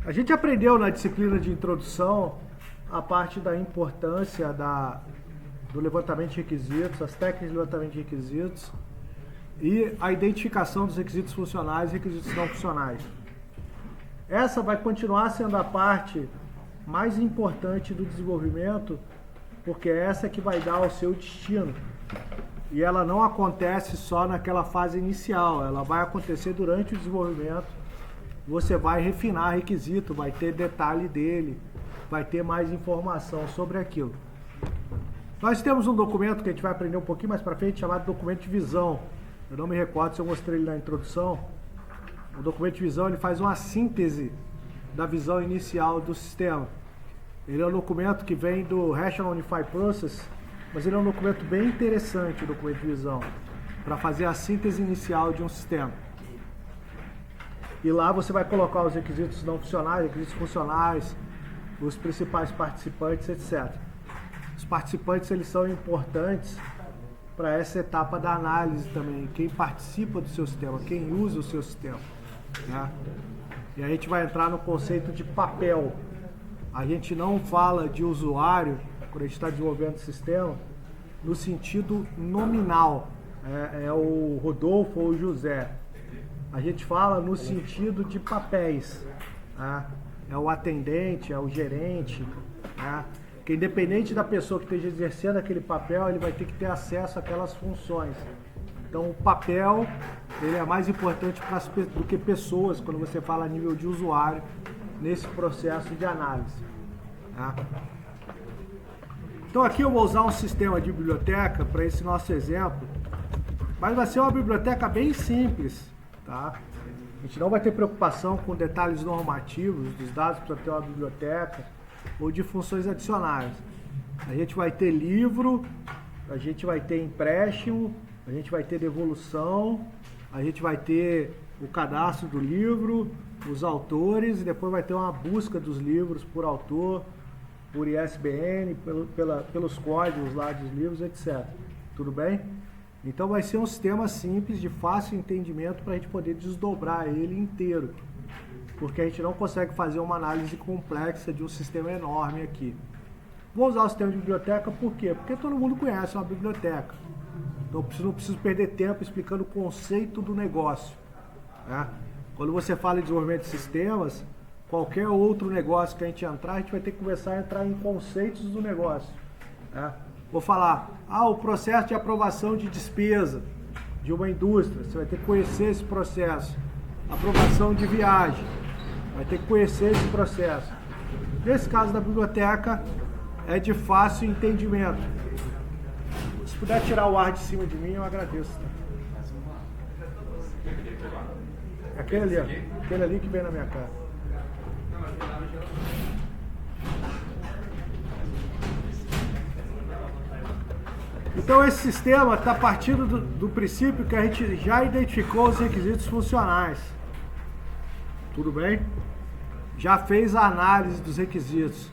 A gente aprendeu na disciplina de introdução a parte da importância do levantamento de requisitos, as técnicas de levantamento de requisitos e a identificação dos requisitos funcionais e requisitos não funcionais. Essa vai continuar sendo a parte mais importante do desenvolvimento, porque é essa que vai dar o seu destino. E ela não acontece só naquela fase inicial, ela vai acontecer durante o desenvolvimento. Você vai refinar requisito, vai ter detalhe dele, vai ter mais informação sobre aquilo. Nós temos um documento que a gente vai aprender um pouquinho mais para frente, chamado documento de visão. Eu não me recordo se eu mostrei ele na introdução. O documento de visão ele faz uma síntese da visão inicial do sistema. Ele é um documento que vem do Rational Unified Process, mas ele é um documento bem interessante, o documento de visão, para fazer a síntese inicial de um sistema. E lá você vai colocar os requisitos não funcionais, requisitos funcionais, os principais participantes, etc. Os participantes eles são importantes para essa etapa da análise também, quem participa do seu sistema, quem usa o seu sistema, né? E a gente vai entrar no conceito de papel. A gente não fala de usuário, quando a gente está desenvolvendo o sistema, no sentido nominal. É o Rodolfo ou o José. A gente fala no sentido de papéis. Né? É o atendente, é o gerente. Né? Que independente da pessoa que esteja exercendo aquele papel, ele vai ter que ter acesso àquelas funções. Então o papel ele é mais importante do que pessoas, quando você fala a nível de usuário, nesse processo de análise. Tá? Então aqui eu vou usar um sistema de biblioteca para esse nosso exemplo, mas vai ser uma biblioteca bem simples. Tá? A gente não vai ter preocupação com detalhes normativos dos dados para ter uma biblioteca ou de funções adicionais. A gente vai ter livro, a gente vai ter empréstimo, a gente vai ter devolução, a gente vai ter o cadastro do livro, os autores, e depois vai ter uma busca dos livros por autor, por ISBN, pelos códigos lá dos livros, etc. Tudo bem? Então vai ser um sistema simples, de fácil entendimento, para a gente poder desdobrar ele inteiro. Porque a gente não consegue fazer uma análise complexa de um sistema enorme aqui. Vou usar o sistema de biblioteca por quê? Porque todo mundo conhece uma biblioteca. Então eu não preciso perder tempo explicando o conceito do negócio. Né? Quando você fala em desenvolvimento de sistemas, qualquer outro negócio que a gente entrar, a gente vai ter que começar a entrar em conceitos do negócio. Né? Vou falar, o processo de aprovação de despesa de uma indústria, você vai ter que conhecer esse processo. Aprovação de viagem, vai ter que conhecer esse processo. Nesse caso da biblioteca, é de fácil entendimento. Se puder tirar o ar de cima de mim, eu agradeço. Aquele ali que vem na minha cara. Então esse sistema está partindo do princípio que a gente já identificou os requisitos funcionais. Tudo bem? Já fez a análise dos requisitos.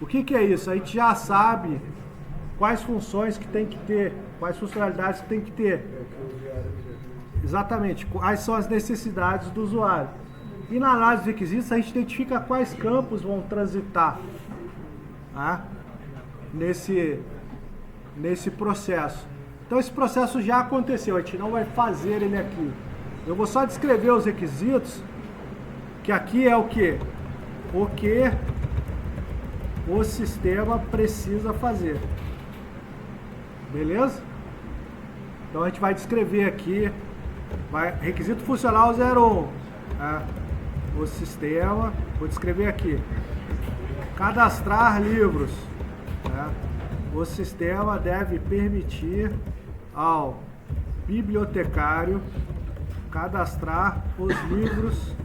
O que é isso? A gente já sabe quais funções que tem que ter, quais funcionalidades que tem que ter. Exatamente, quais são as necessidades do usuário. E na análise dos requisitos a gente identifica quais campos vão transitar, tá? Nesse processo. Então esse processo já aconteceu, a gente não vai fazer ele aqui. Eu vou só descrever os requisitos, que aqui é o que? O que o sistema precisa fazer. Beleza? Então a gente vai descrever aqui, requisito funcional 01. Tá? O sistema, vou descrever aqui. Cadastrar livros. Tá? O sistema deve permitir ao bibliotecário cadastrar os livros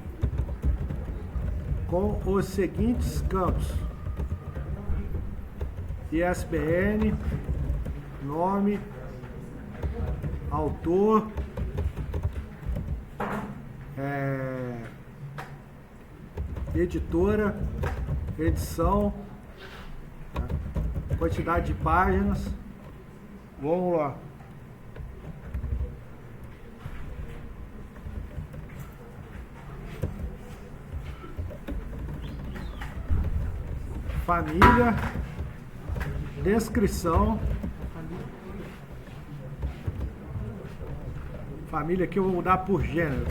com os seguintes campos: ISBN, nome, autor, editora, edição, quantidade de páginas. Vamos lá. família, descrição, família aqui eu vou mudar por gênero.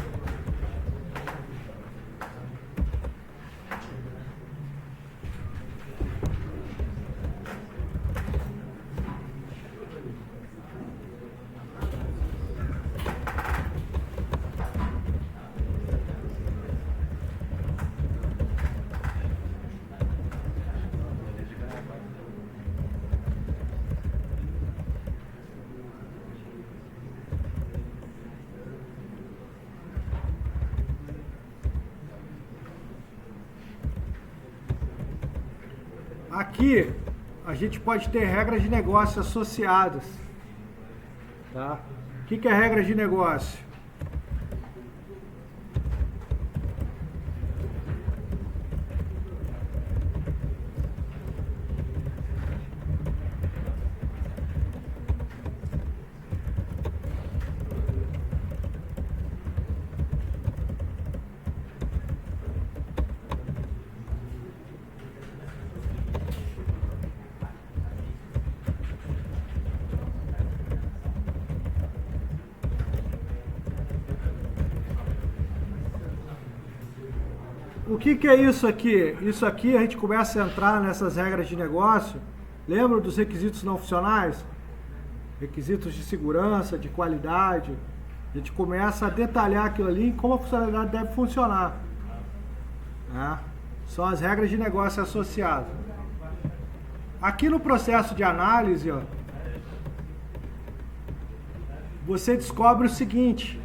Aqui a gente pode ter regras de negócio associadas, tá? O que é regra de negócio? O que é isso aqui? Isso aqui a gente começa a entrar nessas regras de negócio. Lembra dos requisitos não funcionais? Requisitos de segurança, de qualidade. A gente começa a detalhar aquilo ali e como a funcionalidade deve funcionar. Né? São as regras de negócio associadas. Aqui no processo de análise, ó, você descobre o seguinte,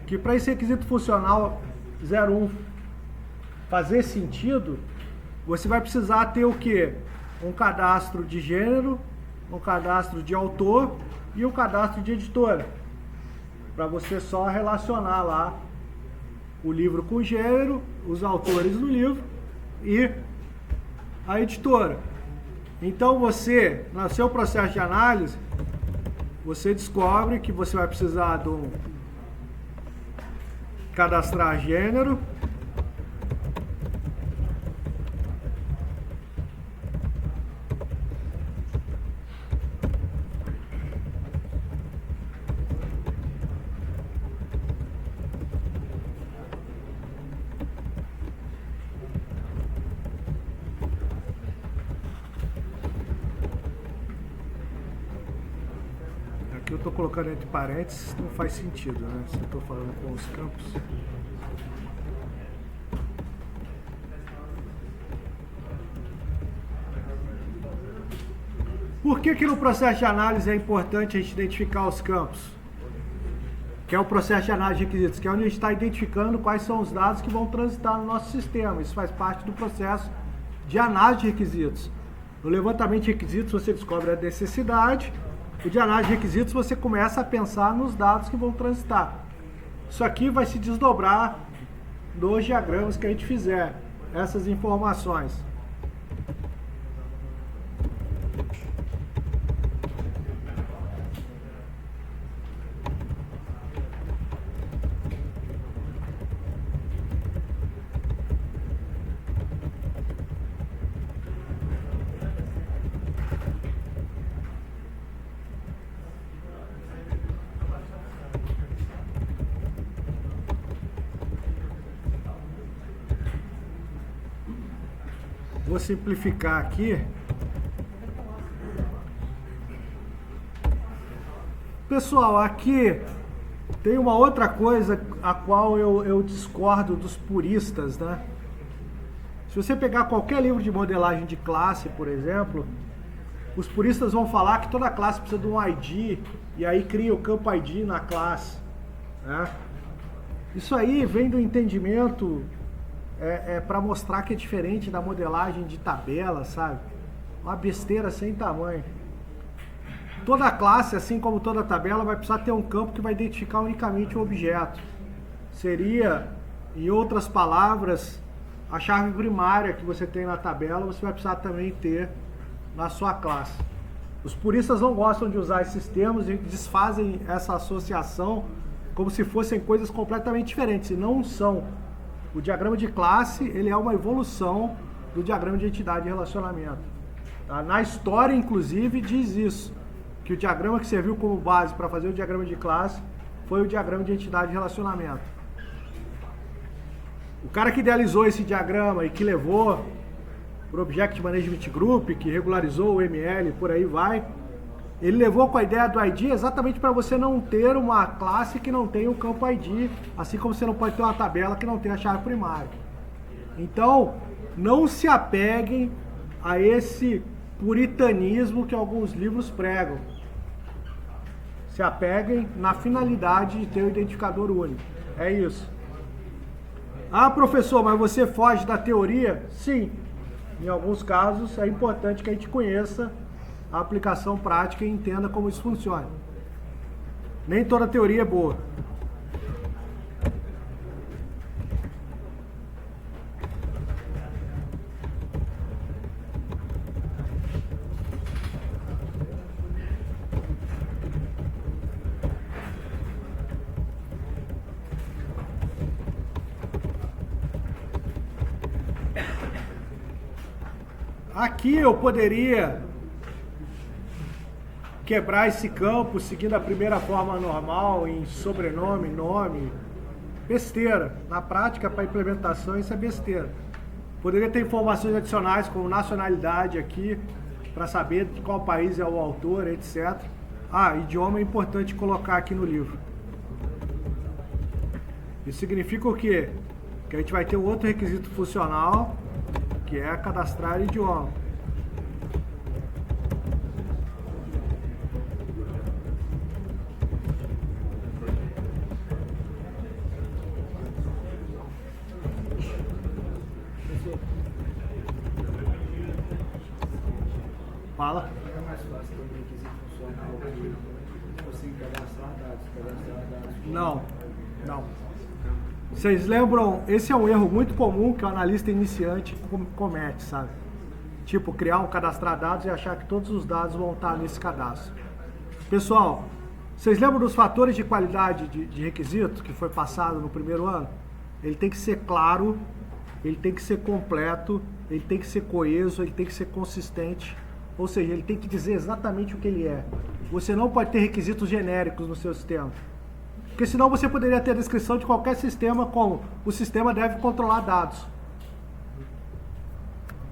que para esse requisito funcional 01 fazer sentido, você vai precisar ter o quê? Um cadastro de gênero, um cadastro de autor e um cadastro de editora. Para você só relacionar lá o livro com o gênero, os autores do livro e a editora. Então você, no seu processo de análise, você descobre que você vai precisar de um cadastrar gênero, aqui eu estou colocando entre parênteses, não faz sentido, né? Se eu estou falando com os campos. Por que no processo de análise é importante a gente identificar os campos? Que é o processo de análise de requisitos, que é onde a gente está identificando quais são os dados que vão transitar no nosso sistema. Isso faz parte do processo de análise de requisitos. No levantamento de requisitos você descobre a necessidade. O de análise de requisitos você começa a pensar nos dados que vão transitar. Isso aqui vai se desdobrar nos diagramas que a gente fizer, essas informações. Vou simplificar aqui. Pessoal, aqui tem uma outra coisa a qual eu discordo dos puristas, né? Se você pegar qualquer livro de modelagem de classe, por exemplo, os puristas vão falar que toda classe precisa de um ID e aí cria o campo ID na classe, né? Isso aí vem do entendimento para mostrar que é diferente da modelagem de tabela, sabe? Uma besteira sem tamanho. Toda classe, assim como toda tabela, vai precisar ter um campo que vai identificar unicamente o objeto. Seria, em outras palavras, a chave primária que você tem na tabela, você vai precisar também ter na sua classe. Os puristas não gostam de usar esses termos e desfazem essa associação como se fossem coisas completamente diferentes, e não são. O diagrama de classe, ele é uma evolução do diagrama de entidade e relacionamento. Tá? Na história, inclusive, diz isso, que o diagrama que serviu como base para fazer o diagrama de classe foi o diagrama de entidade e relacionamento. O cara que idealizou esse diagrama e que levou para o Object Management Group, que regularizou o ML, por aí vai, ele levou com a ideia do ID exatamente para você não ter uma classe que não tenha o campo ID, assim como você não pode ter uma tabela que não tenha a chave primária. Então, não se apeguem a esse puritanismo que alguns livros pregam. Se apeguem na finalidade de ter o identificador único. É isso. Ah, professor, mas você foge da teoria? Sim. Em alguns casos é importante que a gente conheça a aplicação prática e entenda como isso funciona. Nem toda teoria é boa. Aqui eu poderia quebrar esse campo seguindo a primeira forma normal em sobrenome, nome, besteira. Na prática, para implementação, isso é besteira. Poderia ter informações adicionais como nacionalidade aqui, para saber de qual país é o autor, etc. Ah, idioma é importante colocar aqui no livro. Isso significa o quê? Que a gente vai ter um outro requisito funcional, que é cadastrar idioma. Fala. É mais fácil ter um requisito funcional que você cadastrar dados. Não. Vocês lembram, esse é um erro muito comum que o analista iniciante comete, sabe? Tipo, criar um cadastrar dados e achar que todos os dados vão estar nesse cadastro. Pessoal, vocês lembram dos fatores de qualidade de requisito que foi passado no primeiro ano? Ele tem que ser claro, ele tem que ser completo, ele tem que ser coeso, ele tem que ser consistente. Ou seja, ele tem que dizer exatamente o que ele é. Você não pode ter requisitos genéricos no seu sistema. Porque senão você poderia ter a descrição de qualquer sistema como o sistema deve controlar dados.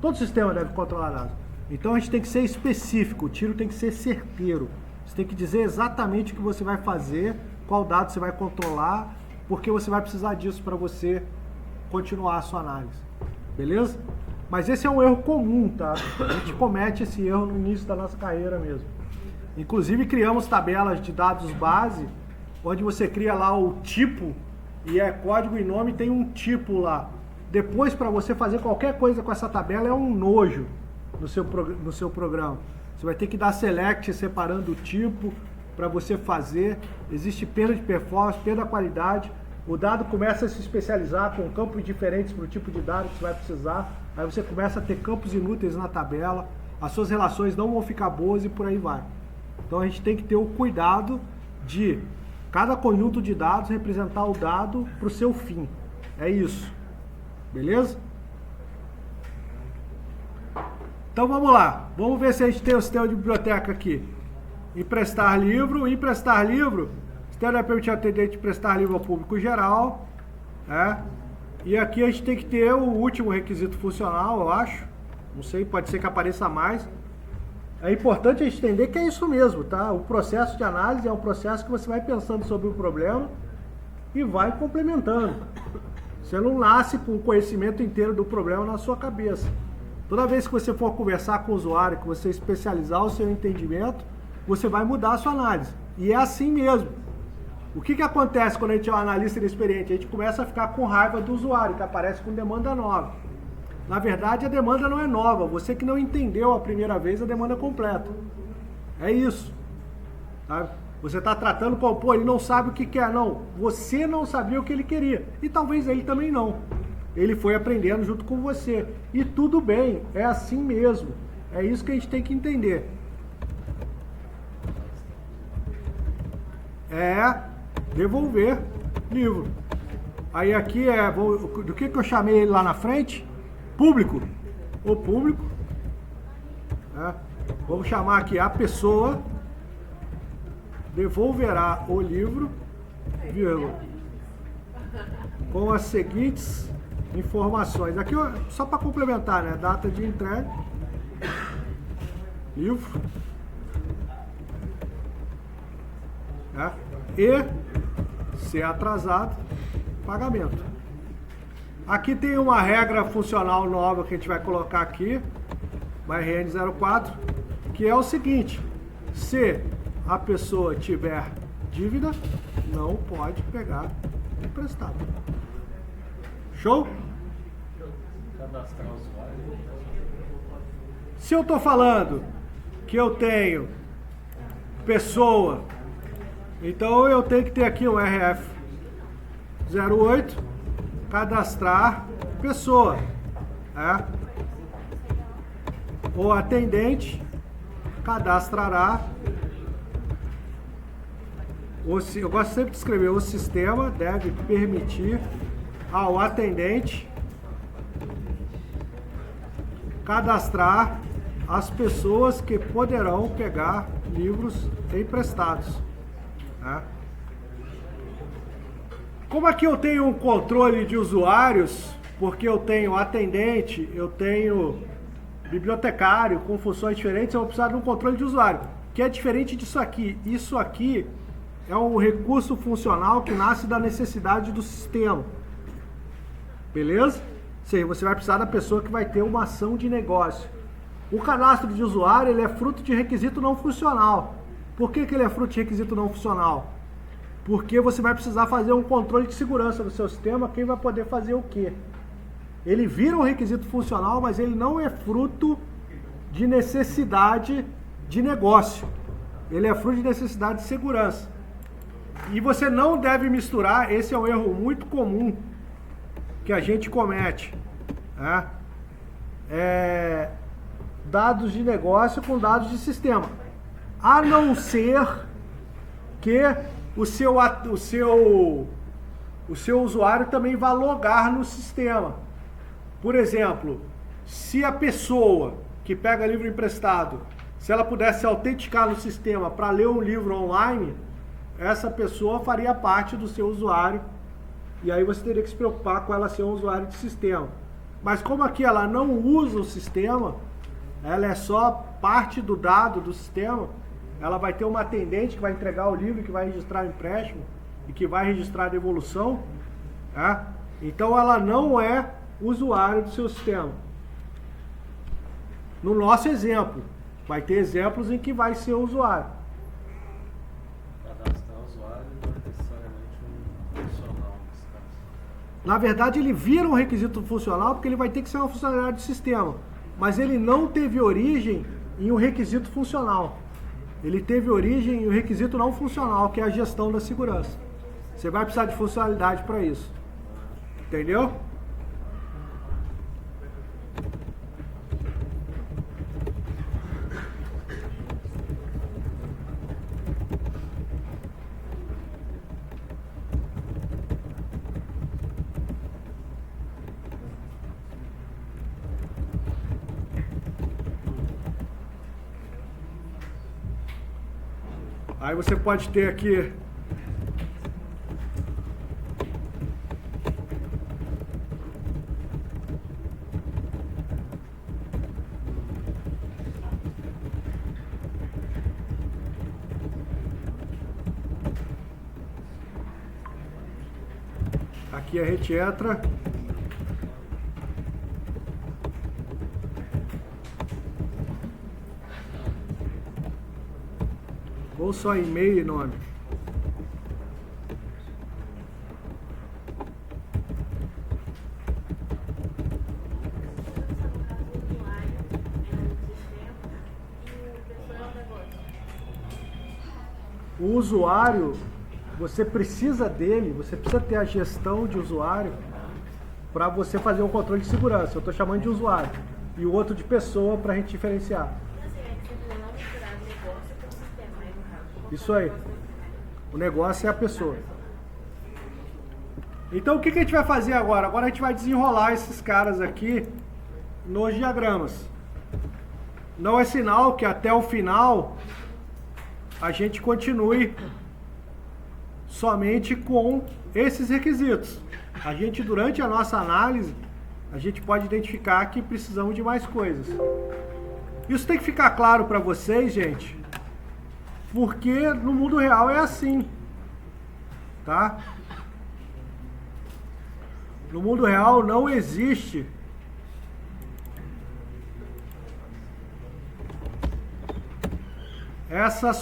Todo sistema deve controlar dados. Então a gente tem que ser específico, o tiro tem que ser certeiro. Você tem que dizer exatamente o que você vai fazer, qual dado você vai controlar, porque você vai precisar disso para você continuar a sua análise. Beleza? Mas esse é um erro comum, tá? A gente comete esse erro no início da nossa carreira mesmo. Inclusive criamos tabelas de dados base, onde você cria lá o tipo, e é código e nome, tem um tipo lá. Depois, para você fazer qualquer coisa com essa tabela, é um nojo no seu programa. Você vai ter que dar select separando o tipo para você fazer. Existe perda de performance, perda da qualidade. O dado começa a se especializar com campos diferentes para o tipo de dado que você vai precisar. Aí você começa a ter campos inúteis na tabela. As suas relações não vão ficar boas e por aí vai. Então a gente tem que ter o cuidado de cada conjunto de dados representar o dado para o seu fim. É isso. Beleza? Então vamos lá. Vamos ver se a gente tem o sistema de biblioteca aqui. Emprestar livro. Emprestar livro. O sistema vai permitir ao atendente emprestar livro ao público geral. E aqui a gente tem que ter o último requisito funcional, eu acho. Não sei, pode ser que apareça mais. É importante a gente entender que é isso mesmo, tá? O processo de análise é um processo que você vai pensando sobre o problema e vai complementando. Você não nasce com o conhecimento inteiro do problema na sua cabeça. Toda vez que você for conversar com o usuário, que você especializar o seu entendimento, você vai mudar a sua análise. E é assim mesmo. O que acontece quando a gente é um analista inexperiente? A gente começa a ficar com raiva do usuário, que aparece com demanda nova. Na verdade, a demanda não é nova. Você que não entendeu a primeira vez a demanda completa. É isso. Tá? Você está tratando como, pô, ele não sabe o que quer. Não, você não sabia o que ele queria. E talvez ele também não. Ele foi aprendendo junto com você. E tudo bem, é assim mesmo. É isso que a gente tem que entender. É devolver livro. Aí aqui do que eu chamei ele lá na frente? Público. o público, né? Vamos chamar aqui a pessoa, devolverá o livro, vírgula, com as seguintes informações. Aqui só para complementar, né? Data de entrega, livro, né? E se atrasado, pagamento. Aqui tem uma regra funcional nova que a gente vai colocar aqui, RN04, que é o seguinte: se a pessoa tiver dívida, não pode pegar emprestado. Show? Se eu estou falando que eu tenho pessoa, então eu tenho que ter aqui um RF08, cadastrar pessoa, né? O atendente cadastrará, eu gosto sempre de escrever, o sistema deve permitir ao atendente cadastrar as pessoas que poderão pegar livros emprestados, né? Como aqui eu tenho um controle de usuários, porque eu tenho atendente, eu tenho bibliotecário com funções diferentes, eu vou precisar de um controle de usuário, que é diferente disso aqui. Isso aqui é um recurso funcional que nasce da necessidade do sistema. Beleza? Ou seja, você vai precisar da pessoa que vai ter uma ação de negócio. O cadastro de usuário, ele é fruto de requisito não funcional. Por que ele é fruto de requisito não funcional? Porque você vai precisar fazer um controle de segurança do seu sistema, quem vai poder fazer o quê? Ele vira um requisito funcional, mas ele não é fruto de necessidade de negócio. Ele é fruto de necessidade de segurança. E você não deve misturar, esse é um erro muito comum que a gente comete, né? Dados de negócio com dados de sistema. A não ser que o seu usuário também vá logar no sistema. Por exemplo, se a pessoa que pega livro emprestado, se ela pudesse autenticar no sistema para ler um livro online, essa pessoa faria parte do seu usuário, e aí você teria que se preocupar com ela ser um usuário de sistema. Mas como aqui ela não usa o sistema, ela é só parte do dado do sistema, ela vai ter uma atendente que vai entregar o livro, que vai registrar o empréstimo e que vai registrar a devolução, né? Então ela não é usuário do seu sistema. No nosso exemplo, vai ter exemplos em que vai ser usuário. Cadastrar usuário não é necessariamente um funcional nesse caso. Na verdade, ele vira um requisito funcional porque ele vai ter que ser uma funcionalidade do sistema, mas ele não teve origem em um requisito funcional. Ele teve origem em um requisito não funcional, que é a gestão da segurança. Você vai precisar de funcionalidade para isso. Entendeu? Aí você pode ter aqui aqui a gente entra ou só e-mail e nome. O usuário, você precisa dele, você precisa ter a gestão de usuário para você fazer um controle de segurança. Eu estou chamando de usuário e o outro de pessoa para a gente diferenciar. Isso aí. O negócio é a pessoa. Então o que a gente vai fazer agora? Agora a gente vai desenrolar esses caras aqui nos diagramas. Não é sinal que até o final a gente continue somente com esses requisitos. A gente, durante a nossa análise, a gente pode identificar que precisamos de mais coisas. Isso tem que ficar claro para vocês, gente, porque no mundo real é assim, tá? No mundo real não existe essa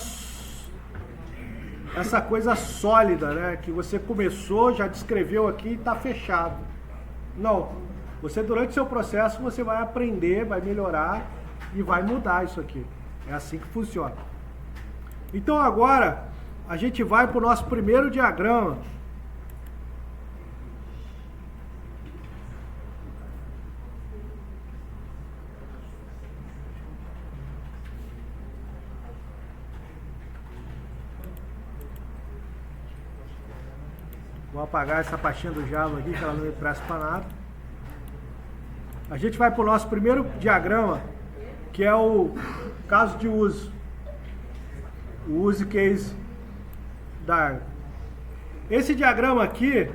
coisa sólida, né? Que você começou, já descreveu aqui e está fechado. Não. Você, durante o seu processo, você vai aprender, vai melhorar e vai mudar isso aqui. É assim que funciona. Então agora, a gente vai para o nosso primeiro diagrama. Vou apagar essa pastinha do Java aqui, que ela não me presta para nada. A gente vai para o nosso primeiro diagrama, que é o caso de uso. O use case diagram. Esse diagrama aqui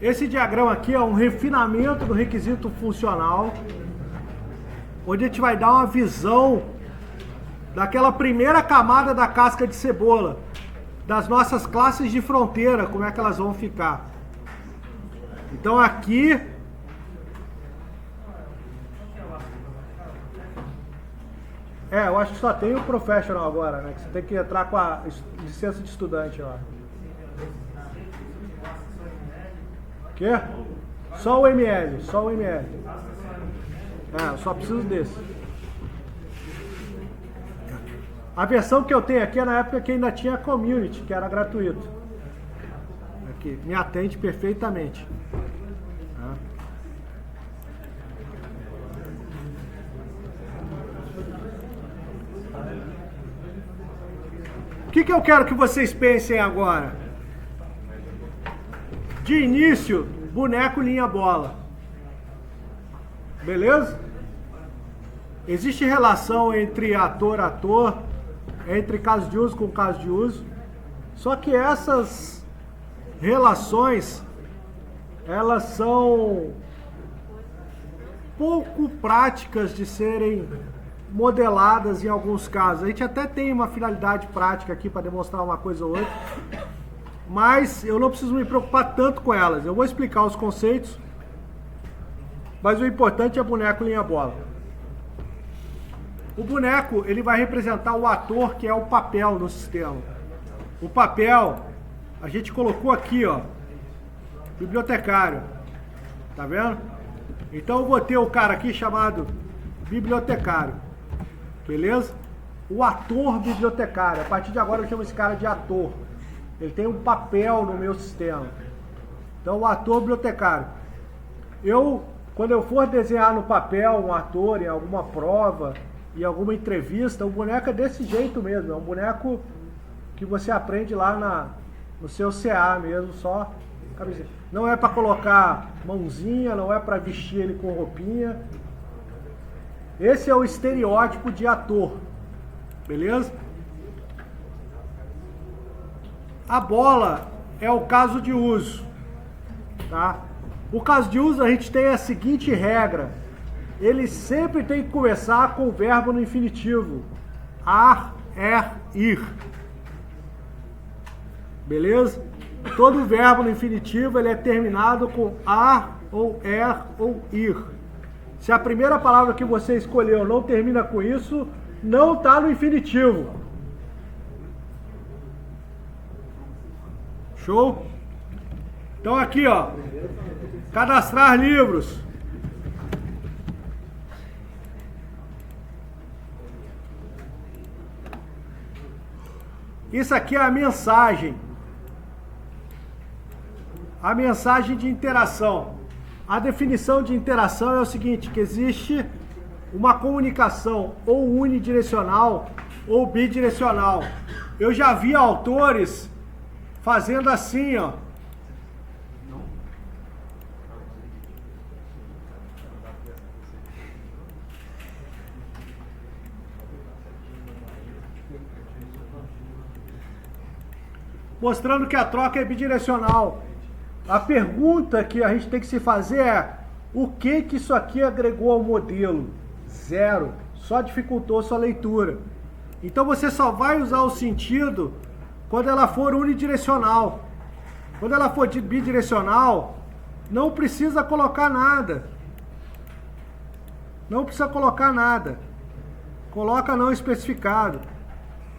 Esse diagrama aqui é um refinamento do requisito funcional, onde a gente vai dar uma visão daquela primeira camada da casca de cebola, das nossas classes de fronteira, como é que elas vão ficar. Então aqui eu acho que só tem o professional agora, né? Que você tem que entrar com a licença de estudante lá. Quê? Só o ML, só o ML. Eu só preciso desse. A versão que eu tenho aqui é na época que ainda tinha community, que era gratuito. Aqui, me atende perfeitamente. O que eu quero que vocês pensem agora? De início, boneco, linha, bola. Beleza? Existe relação entre ator, entre caso de uso com caso de uso. Só que essas relações, elas são pouco práticas de serem modeladas em alguns casos. A gente até tem uma finalidade prática aqui para demonstrar uma coisa ou outra, mas eu não preciso me preocupar tanto com elas. Eu vou explicar os conceitos, mas o importante é boneco, linha, bola. O boneco, ele vai representar o ator, que é o papel no sistema. O papel, a gente colocou aqui, ó, bibliotecário. Tá vendo? Então eu vou ter o cara aqui chamado bibliotecário. Beleza? O ator bibliotecário. A partir de agora eu chamo esse cara de ator. Ele tem um papel no meu sistema. Então, o ator bibliotecário. Quando eu for desenhar no papel um ator em alguma prova, em alguma entrevista, o boneco é desse jeito mesmo. É um boneco que você aprende lá no seu CA mesmo, só camisinha. Não é para colocar mãozinha, não é para vestir ele com roupinha. Esse é o estereótipo de ator. Beleza? A bola é o caso de uso, tá? O caso de uso, a gente tem a seguinte regra: ele sempre tem que começar com o verbo no infinitivo. Ar, ir. Beleza? Todo verbo no infinitivo, ele é terminado com ar, ou ou ir. Se a primeira palavra que você escolheu não termina com isso, não está no infinitivo. Show? Então aqui, ó, cadastrar livros. Isso aqui é a mensagem. A mensagem de interação. A definição de interação é o seguinte, que existe uma comunicação ou unidirecional ou bidirecional. Eu já vi autores fazendo assim, ó. Mostrando que a troca é bidirecional. A pergunta que a gente tem que se fazer é: o que isso aqui agregou ao modelo? Zero. Só dificultou sua leitura. Então você só vai usar o sentido quando ela for unidirecional. Quando ela for bidirecional, não precisa colocar nada. Não precisa colocar nada. Coloca não especificado.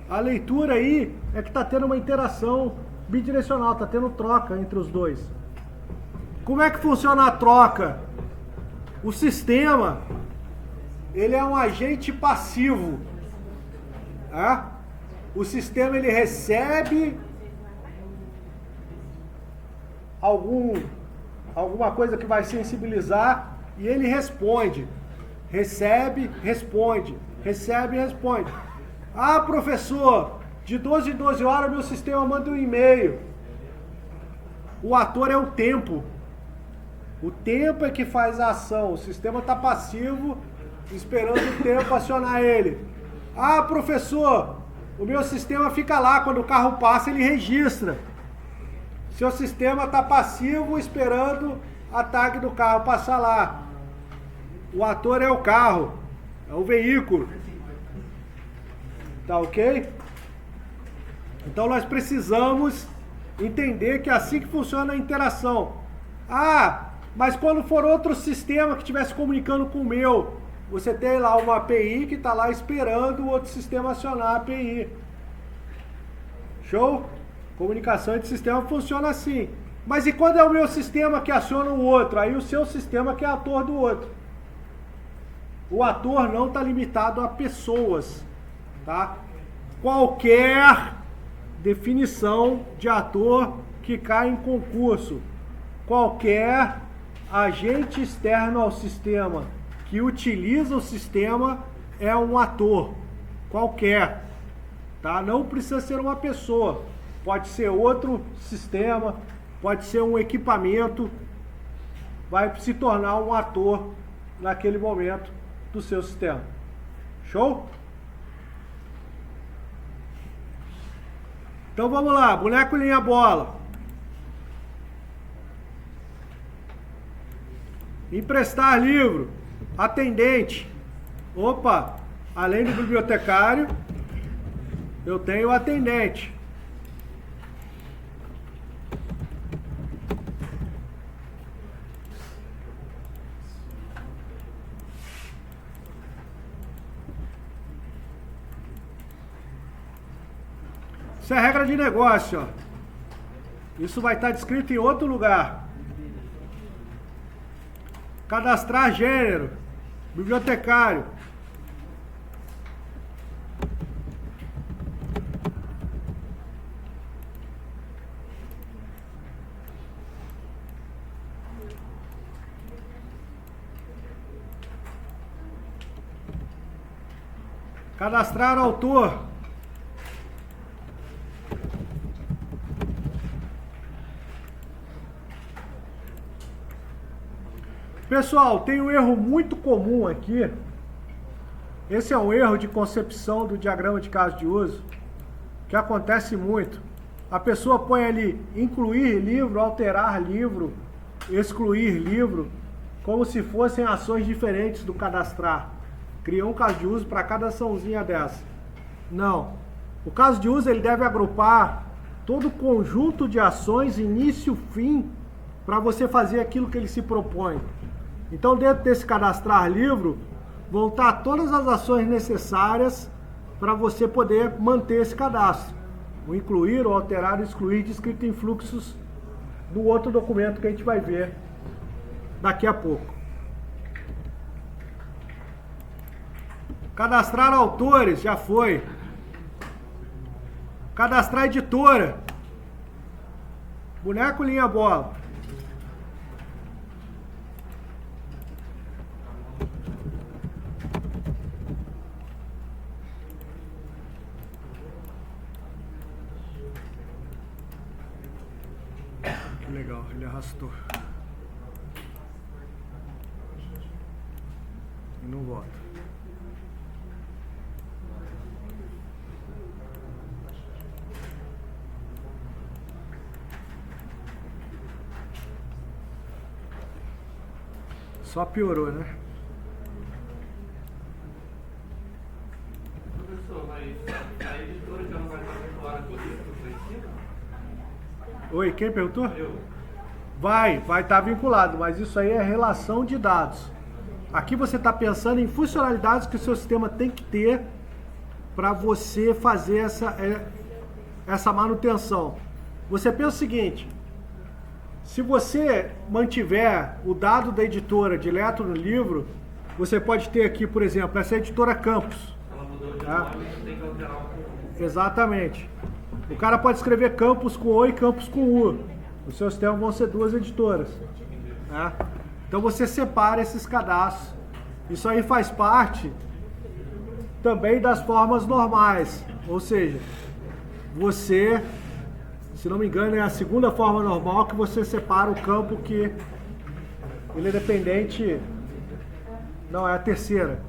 A leitura aí é que está tendo uma interação bidirecional, está tendo troca entre os dois. Como é que funciona a troca? O sistema, ele é um agente passivo. O sistema, ele recebe alguma coisa que vai sensibilizar e ele responde. Recebe, responde. Recebe e responde. Ah, professor, de 12 em 12 horas meu sistema manda um e-mail. O ator é o tempo. O tempo é que faz a ação. O sistema está passivo, esperando o tempo acionar ele. Ah, professor, o meu sistema fica lá, quando o carro passa ele registra. Seu sistema está passivo, esperando a tag do carro passar lá. O ator é o carro, é o veículo. Tá ok? Então nós precisamos entender que é assim que funciona a interação. Ah, mas quando for outro sistema que estivesse comunicando com o meu, você tem lá uma API que está lá esperando o outro sistema acionar a API. Show? Comunicação entre sistema funciona assim. Mas e quando é o meu sistema que aciona o outro? Aí o seu sistema que é ator do outro. O ator não está limitado a pessoas. Tá? Qualquer definição de ator que cai em concurso, qualquer agente externo ao sistema que utiliza o sistema é um ator, qualquer, tá? Não precisa ser uma pessoa, pode ser outro sistema, pode ser um equipamento, vai se tornar um ator naquele momento do seu sistema. Show? Então vamos lá, boneco linha bola. Emprestar livro, atendente. Opa, além do bibliotecário, eu tenho o atendente. Isso é regra de negócio, ó. Isso vai estar descrito em outro lugar. Cadastrar gênero, bibliotecário. Cadastrar autor. Pessoal, tem um erro muito comum aqui. Esse é um erro de concepção do diagrama de caso de uso, que acontece muito. A pessoa põe ali incluir livro, alterar livro, excluir livro, como se fossem ações diferentes do cadastrar. Cria um caso de uso para cada açãozinha dessa. Não. O caso de uso ele deve agrupar todo o conjunto de ações, início e fim, para você fazer aquilo que ele se propõe. Então, dentro desse cadastrar livro, vão estar todas as ações necessárias para você poder manter esse cadastro. O incluir, o alterar, o excluir, descrito em fluxos do outro documento que a gente vai ver daqui a pouco. Cadastrar autores, já foi. Cadastrar editora. Boneco, linha, bola. Que legal, ele arrastou. E não volta. Só piorou, né? Professor, mas a editora já não vai estar vinculada com isso que eu ensino? Oi, quem perguntou? Eu. Vai estar vinculado, mas isso aí é relação de dados. Aqui você está pensando em funcionalidades que o seu sistema tem que ter para você fazer essa manutenção. Você pensa o seguinte: se você mantiver o dado da editora direto no livro, você pode ter aqui, por exemplo, essa editora Campus. Ela mudou de Tá? nome, tem que alterar um. Exatamente. O cara pode escrever Campus com O e Campus com U. O seu sistema vão ser duas editoras. Né? Então você separa esses cadastros. Isso aí faz parte também das formas normais. Ou seja, você, se não me engano, é a segunda forma normal que você separa o campo que ele é dependente. Não, é a terceira.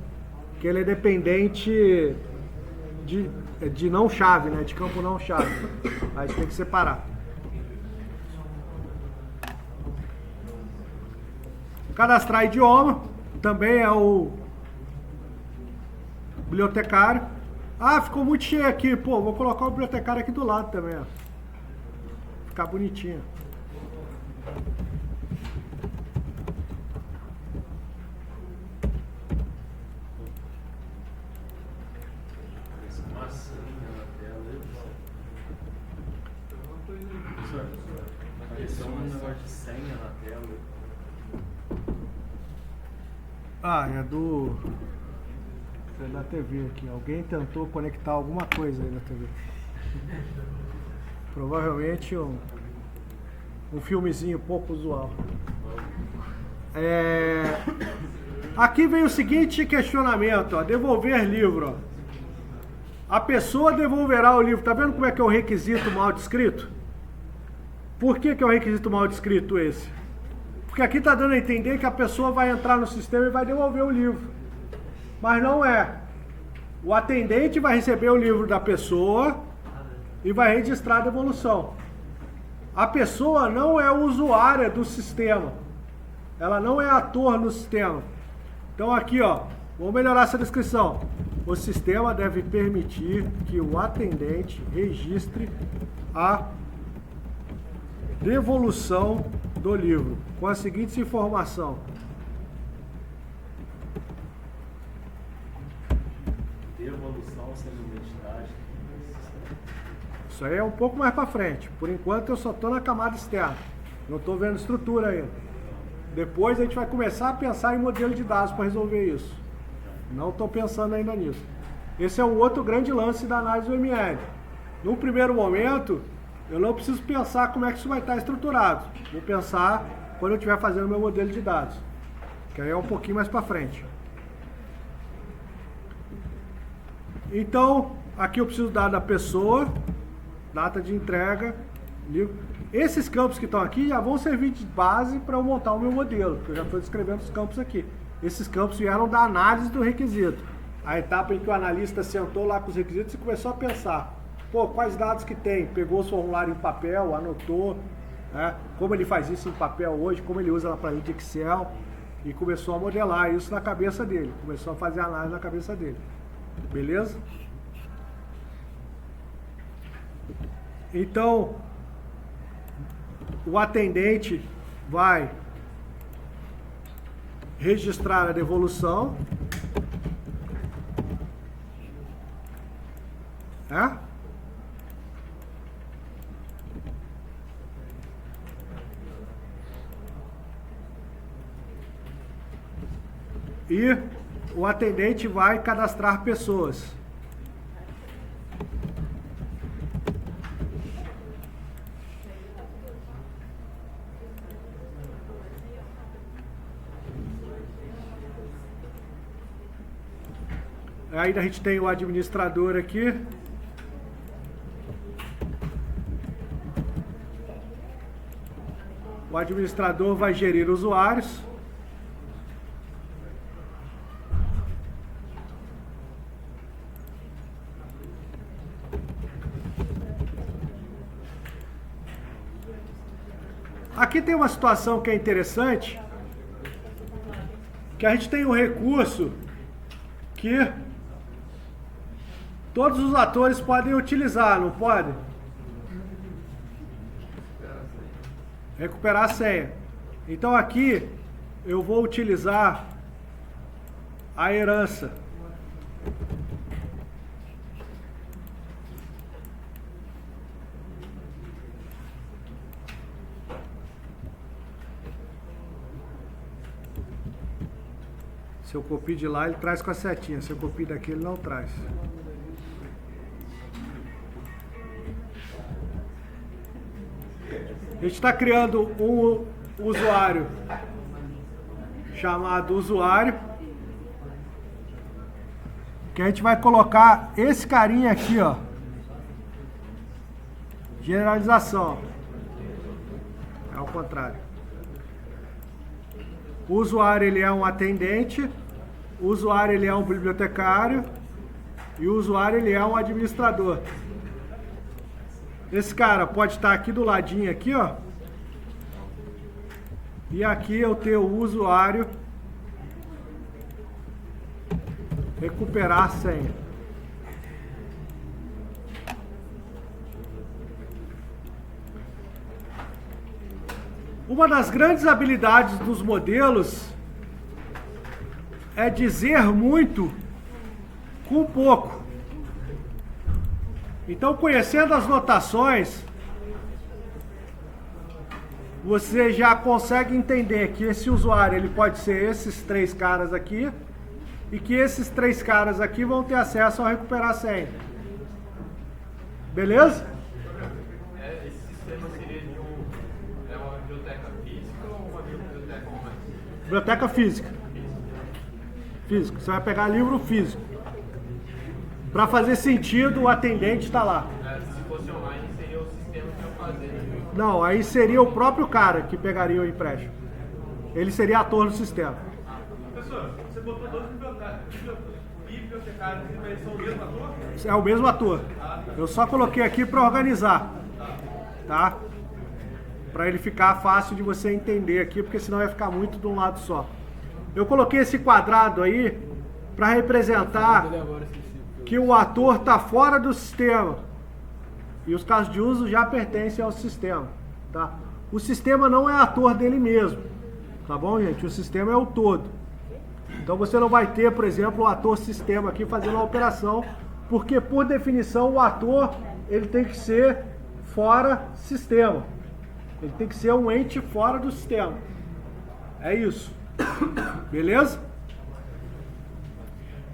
Que ele é dependente de não chave, né? De campo não chave. Aí você tem que separar. Cadastrar idioma também é o bibliotecário. Ah, ficou muito cheio aqui. Pô, vou colocar o bibliotecário aqui do lado também, ó. Ficar bonitinho. Apareceu um negócio de senha na tela. Ah, é do... É da TV aqui. Alguém tentou conectar alguma coisa aí na TV. Provavelmente um filmezinho pouco usual. Aqui vem o seguinte questionamento, ó. Devolver livro, ó. A pessoa devolverá o livro. Tá vendo como é que é o requisito mal descrito? Por que é o requisito mal descrito esse? Porque aqui está dando a entender que a pessoa vai entrar no sistema e vai devolver o livro. Mas não é. O atendente vai receber o livro da pessoa e vai registrar a devolução. A pessoa não é usuária do sistema. Ela não é ator no sistema. Então aqui, ó, vamos melhorar essa descrição. O sistema deve permitir que o atendente registre a devolução do livro com a seguinte informação: Devolução sem identidade. isso aí é um pouco mais para frente. Por enquanto eu só estou na camada externa, não estou vendo estrutura ainda. Depois a gente vai começar a pensar em modelo de dados para resolver isso. Não estou pensando ainda nisso. Esse é um outro grande lance da análise do ML. No primeiro momento, eu não preciso pensar como é que isso vai estar estruturado. Vou pensar quando eu estiver fazendo meu modelo de dados, que aí é um pouquinho mais para frente. Então, aqui eu preciso dar da pessoa, data de entrega, livro. Esses campos que estão aqui já vão servir de base para eu montar o meu modelo, porque eu já estou descrevendo os campos aqui. Esses campos vieram da análise do requisito. A etapa em que o analista sentou lá com os requisitos e começou a pensar: pô, quais dados que tem? Pegou o formulário em papel, anotou, né? Como ele faz isso em papel hoje, como ele usa na planilha de Excel, e começou a modelar isso na cabeça dele, começou a fazer a análise na cabeça dele. Beleza? Então, o atendente vai registrar a devolução, né? E o atendente vai cadastrar pessoas. Aí a gente tem o administrador aqui. O administrador vai gerir usuários. Aqui tem uma situação que é interessante, que a gente tem um recurso que todos os atores podem utilizar, não podem? Recuperar a senha. Então aqui eu vou utilizar a herança. Se eu copio de lá, ele traz com a setinha. Se eu copio daqui, ele não traz. A gente está criando um usuário chamado usuário, que a gente vai colocar esse carinha aqui, ó. Generalização. É ao contrário. O usuário, ele é um atendente, o usuário, ele é um bibliotecário e o usuário, ele é um administrador. Esse cara pode estar aqui do ladinho aqui, ó. E aqui eu tenho o usuário recuperar a senha. Uma das grandes habilidades dos modelos é dizer muito com pouco. Então, conhecendo as notações, você já consegue entender que esse usuário ele pode ser esses três caras aqui e que esses três caras aqui vão ter acesso a recuperar a senha. Beleza? Esse sistema seria de uma biblioteca física ou uma biblioteca online? Biblioteca física. Físico. Você vai pegar livro físico. Para fazer sentido, o atendente está lá. Se fosse online, seria o sistema que ia fazer. Não, aí seria o próprio cara que pegaria o empréstimo. Ele seria ator do sistema. Professor, você botou dois bibliotecários, eles são o mesmo ator? É o mesmo ator. Eu só coloquei aqui para organizar. Tá? Para ele ficar fácil de você entender aqui, porque senão vai ficar muito de um lado só. Eu coloquei esse quadrado aí para representar que o ator está fora do sistema e os casos de uso já pertencem ao sistema, tá? O sistema não é ator dele mesmo, tá bom, gente? O sistema é o todo. Então você não vai ter, por exemplo, o ator sistema aqui fazendo a operação, porque por definição o ator ele tem que ser fora sistema. Ele tem que ser um ente fora do sistema. É isso. Beleza?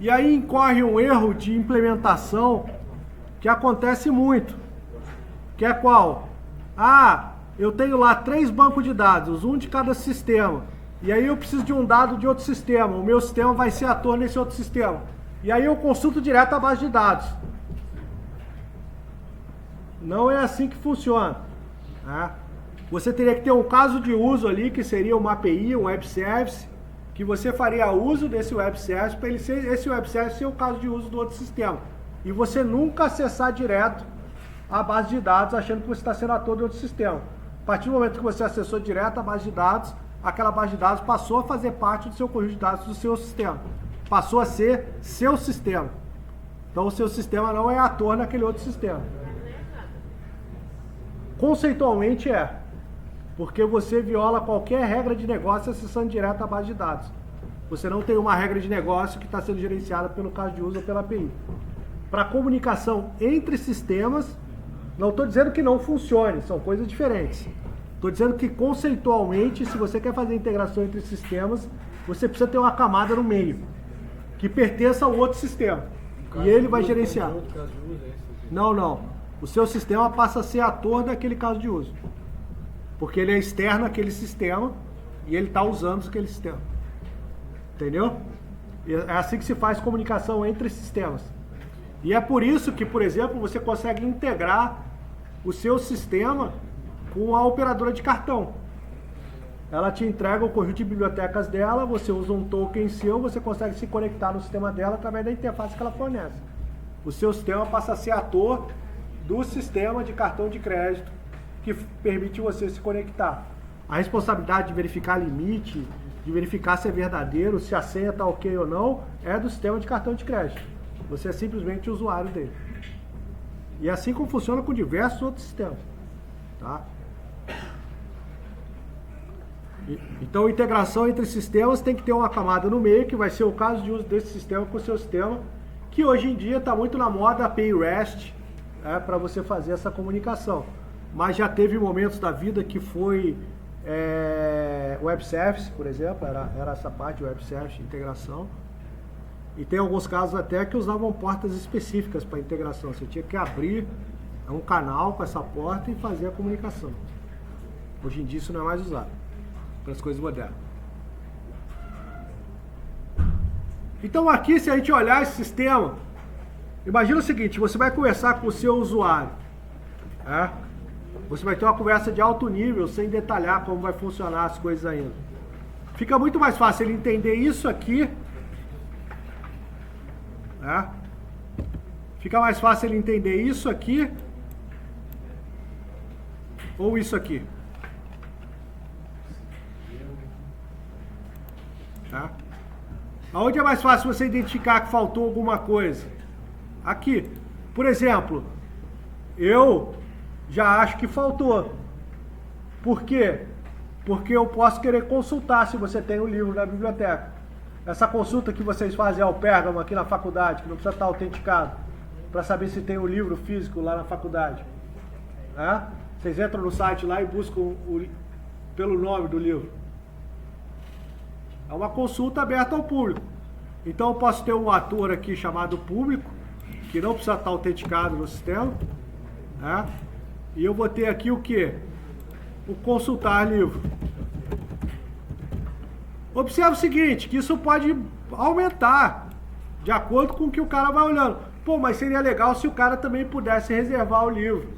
E aí incorre um erro de implementação que acontece muito. Que é qual? Ah, eu tenho lá 3 bancos de dados, um de cada sistema. E aí eu preciso de um dado de outro sistema. O meu sistema vai ser ator nesse outro sistema. E aí eu consulto direto a base de dados. Não é assim que funciona. Tá? Você teria que ter um caso de uso ali, que seria uma API, um web service, que você faria uso desse web service para ele ser, esse web service ser o caso de uso do outro sistema. E você nunca acessar direto a base de dados achando que você está sendo ator de outro sistema. A partir do momento que você acessou direto a base de dados, aquela base de dados passou a fazer parte do seu conjunto de dados do seu sistema. Passou a ser seu sistema. Então o seu sistema não é ator naquele outro sistema. Conceitualmente é. Porque você viola qualquer regra de negócio acessando direto a base de dados. Você não tem uma regra de negócio que está sendo gerenciada pelo caso de uso ou pela API. Para comunicação entre sistemas, não estou dizendo que não funcione, são coisas diferentes. Estou dizendo que conceitualmente, se você quer fazer integração entre sistemas, você precisa ter uma camada no meio, que pertença ao outro sistema. E ele vai gerenciar. Não, não. O seu sistema passa a ser ator daquele caso de uso. Porque ele é externo àquele sistema e ele está usando aquele sistema. Entendeu? É assim que se faz comunicação entre sistemas. E é por isso que, por exemplo, você consegue integrar o seu sistema com a operadora de cartão. Ela te entrega o conjunto de bibliotecas dela, você usa um token seu, você consegue se conectar no sistema dela através da interface que ela fornece. O seu sistema passa a ser ator do sistema de cartão de crédito que permite você se conectar. A responsabilidade de verificar limite, de verificar se é verdadeiro, se a senha está ok ou não, é do sistema de cartão de crédito. Você é simplesmente o usuário dele. E é assim como funciona com diversos outros sistemas. Tá? Então, integração entre sistemas tem que ter uma camada no meio, que vai ser o caso de uso desse sistema com o seu sistema, que hoje em dia está muito na moda a API REST, para você fazer essa comunicação. Mas já teve momentos da vida que foi Web Service, por exemplo, era essa parte, Web Service, integração. E tem alguns casos até que usavam portas específicas para integração. Você tinha que abrir um canal com essa porta e fazer a comunicação. Hoje em dia isso não é mais usado para as coisas modernas. Então aqui, se a gente olhar esse sistema, imagina o seguinte, você vai conversar com o seu usuário. Você vai ter uma conversa de alto nível, sem detalhar como vai funcionar as coisas ainda. Fica muito mais fácil ele entender isso aqui. Fica mais fácil ele entender isso aqui ou isso aqui. Aonde é mais fácil você identificar que faltou alguma coisa? Aqui. Por exemplo, eu já acho que faltou. Por quê? Porque eu posso querer consultar se você tem um livro na biblioteca. Essa consulta que vocês fazem ao Pérgamo aqui na faculdade, que não precisa estar autenticado, para saber se tem um livro físico lá na faculdade. Vocês entram no site lá e buscam pelo nome do livro. É uma consulta aberta ao público. Então eu posso ter um ator aqui chamado público, que não precisa estar autenticado no sistema. E eu vou ter aqui o quê? O consultar livro. Observe o seguinte, que isso pode aumentar de acordo com o que o cara vai olhando. Pô, mas seria legal se o cara também pudesse reservar o livro.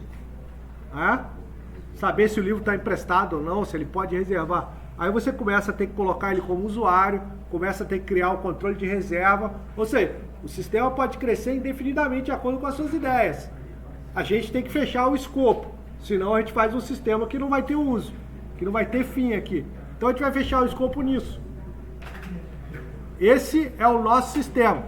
Saber se o livro está emprestado ou não, se ele pode reservar. Aí você começa a ter que colocar ele como usuário, começa a ter que criar o controle de reserva. Ou seja, o sistema pode crescer indefinidamente de acordo com as suas ideias. A gente tem que fechar o escopo, senão a gente faz um sistema que não vai ter uso, que não vai ter fim aqui. Então a gente vai fechar o escopo nisso. Esse é o nosso sistema.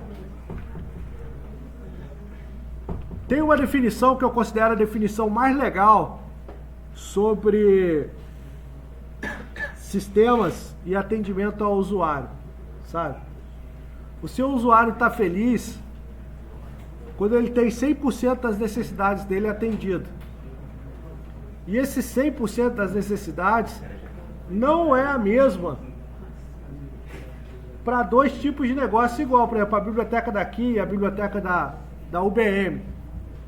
Tem uma definição que eu considero a definição mais legal sobre sistemas e atendimento ao usuário, sabe? O seu usuário está feliz quando ele tem 100% das necessidades dele atendido. E esse 100% das necessidades não é a mesma para dois tipos de negócio igual, por exemplo, a biblioteca daqui e a biblioteca da UBM.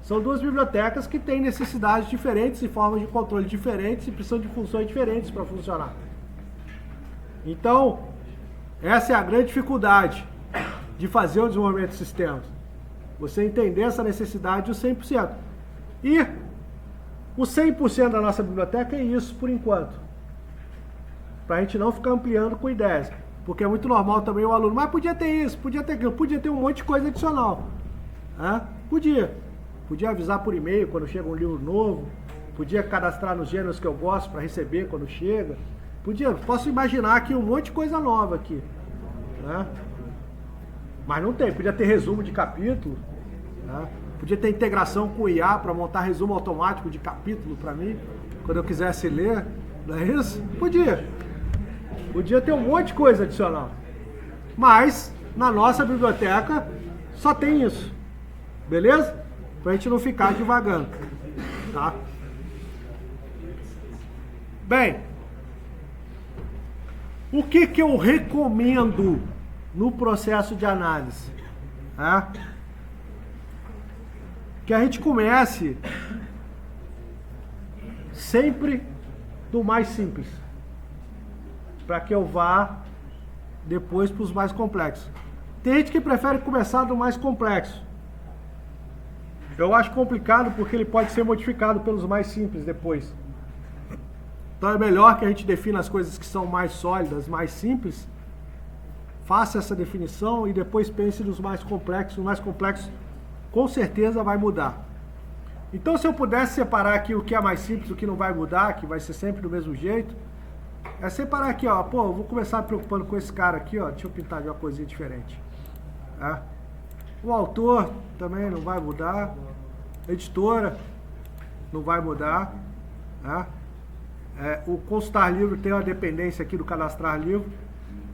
São duas bibliotecas que têm necessidades diferentes e formas de controle diferentes e precisam de funções diferentes para funcionar. Então, essa é a grande dificuldade de fazer o desenvolvimento de sistemas. Você entender essa necessidade do 100%. E o 100% da nossa biblioteca é isso por enquanto. Para a gente não ficar ampliando com ideias. Porque é muito normal também o aluno, mas podia ter isso, podia ter aquilo, podia ter um monte de coisa adicional. Podia avisar por e-mail quando chega um livro novo, podia cadastrar nos gêneros que eu gosto para receber quando chega. Posso imaginar aqui um monte de coisa nova aqui. Mas não tem, podia ter resumo de capítulo, podia ter integração com o IA para montar resumo automático de capítulo para mim, quando eu quisesse ler, não é isso? Podia ter um monte de coisa adicional. Mas, na nossa biblioteca, só tem isso. Beleza? Pra gente não ficar divagando. Tá? Bem, o que eu recomendo no processo de análise? Que a gente comece sempre do mais simples, para que eu vá depois para os mais complexos. Tem gente que prefere começar do mais complexo. Eu acho complicado porque ele pode ser modificado pelos mais simples depois. Então é melhor que a gente defina as coisas que são mais sólidas, mais simples, faça essa definição e depois pense nos mais complexos. O mais complexo com certeza vai mudar. Então se eu pudesse separar aqui o que é mais simples, o que não vai mudar, que vai ser sempre do mesmo jeito, é separar aqui, ó, pô, eu vou começar me preocupando com esse cara aqui, ó, deixa eu pintar de uma coisinha diferente. É. O autor também não vai mudar, editora não vai mudar, né? O consultar livro tem uma dependência aqui do cadastrar livro.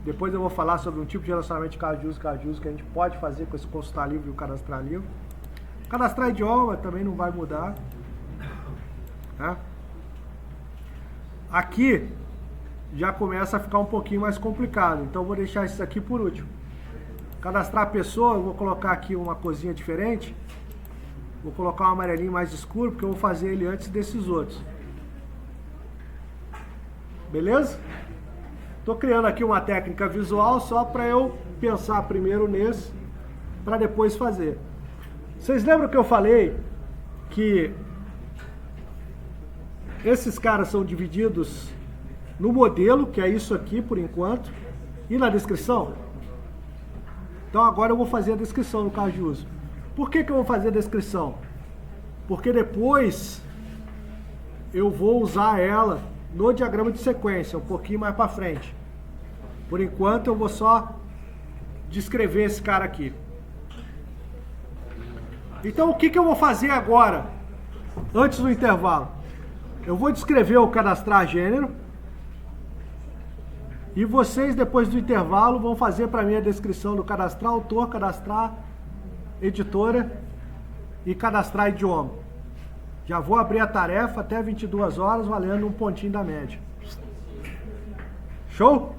Depois eu vou falar sobre um tipo de relacionamento de caso de uso que a gente pode fazer com esse consultar livro e o cadastrar livro. Cadastrar idioma também não vai mudar, né? Aqui já começa a ficar um pouquinho mais complicado, então eu vou deixar isso aqui por último. Cadastrar a pessoa, eu vou colocar aqui uma coisinha diferente. Vou colocar um amarelinho mais escuro, porque eu vou fazer ele antes desses outros. Beleza? Estou criando aqui uma técnica visual só para eu pensar primeiro nesse, para depois fazer. Vocês lembram que eu falei que esses caras são divididos no modelo, que é isso aqui por enquanto, e na descrição? Então agora eu vou fazer a descrição no caso de uso. Por que eu vou fazer a descrição? Porque depois eu vou usar ela no diagrama de sequência, um pouquinho mais para frente. Por enquanto eu vou só descrever esse cara aqui. Então o que eu vou fazer agora, antes do intervalo? Eu vou descrever o cadastrar gênero. E vocês, depois do intervalo, vão fazer para mim a descrição do cadastrar autor, cadastrar editora e cadastrar idioma. Já vou abrir a tarefa até 22 horas, valendo um pontinho da média. Show?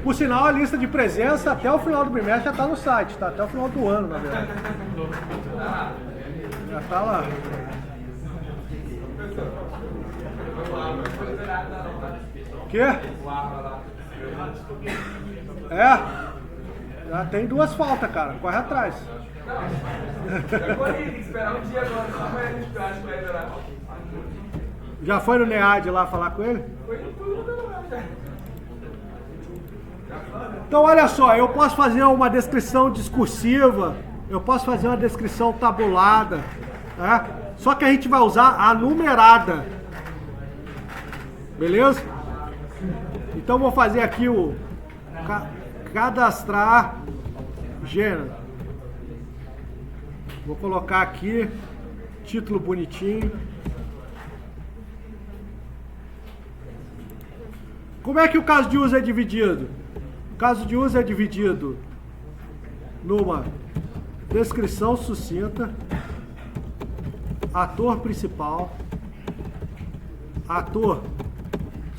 Por sinal, a lista de presença até o final do bimestre já está no site, tá? Até o final do ano, na verdade. Já tá lá. Quê? Já tem 2 faltas, cara. Corre atrás. Já foi no NEAD lá falar com ele? Então olha só, eu posso fazer uma descrição discursiva, eu posso fazer uma descrição tabulada, né? Só que a gente vai usar a numerada. Beleza? Então vou fazer aqui o cadastrar gênero. Vou colocar aqui título bonitinho. Como é que o caso de uso é dividido? O caso de uso é dividido numa descrição sucinta, ator principal, ator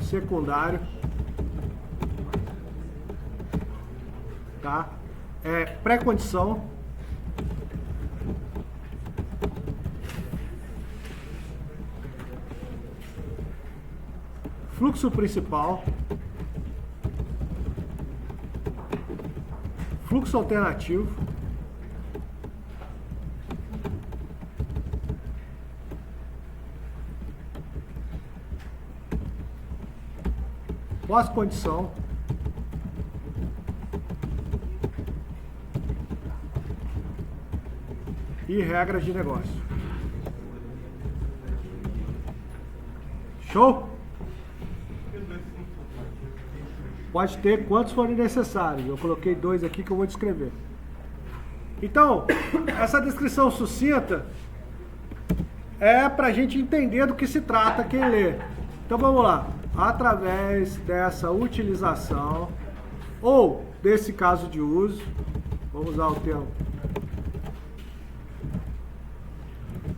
secundário, tá? Pré-condição, fluxo principal, fluxo alternativo, pós-condição, e regras de negócio. Show? Pode ter quantos forem necessários. Eu coloquei 2 aqui que eu vou descrever. Então, essa descrição sucinta é para a gente entender do que se trata quem lê. Então vamos lá. Através dessa utilização ou desse caso de uso, vamos usar o termo,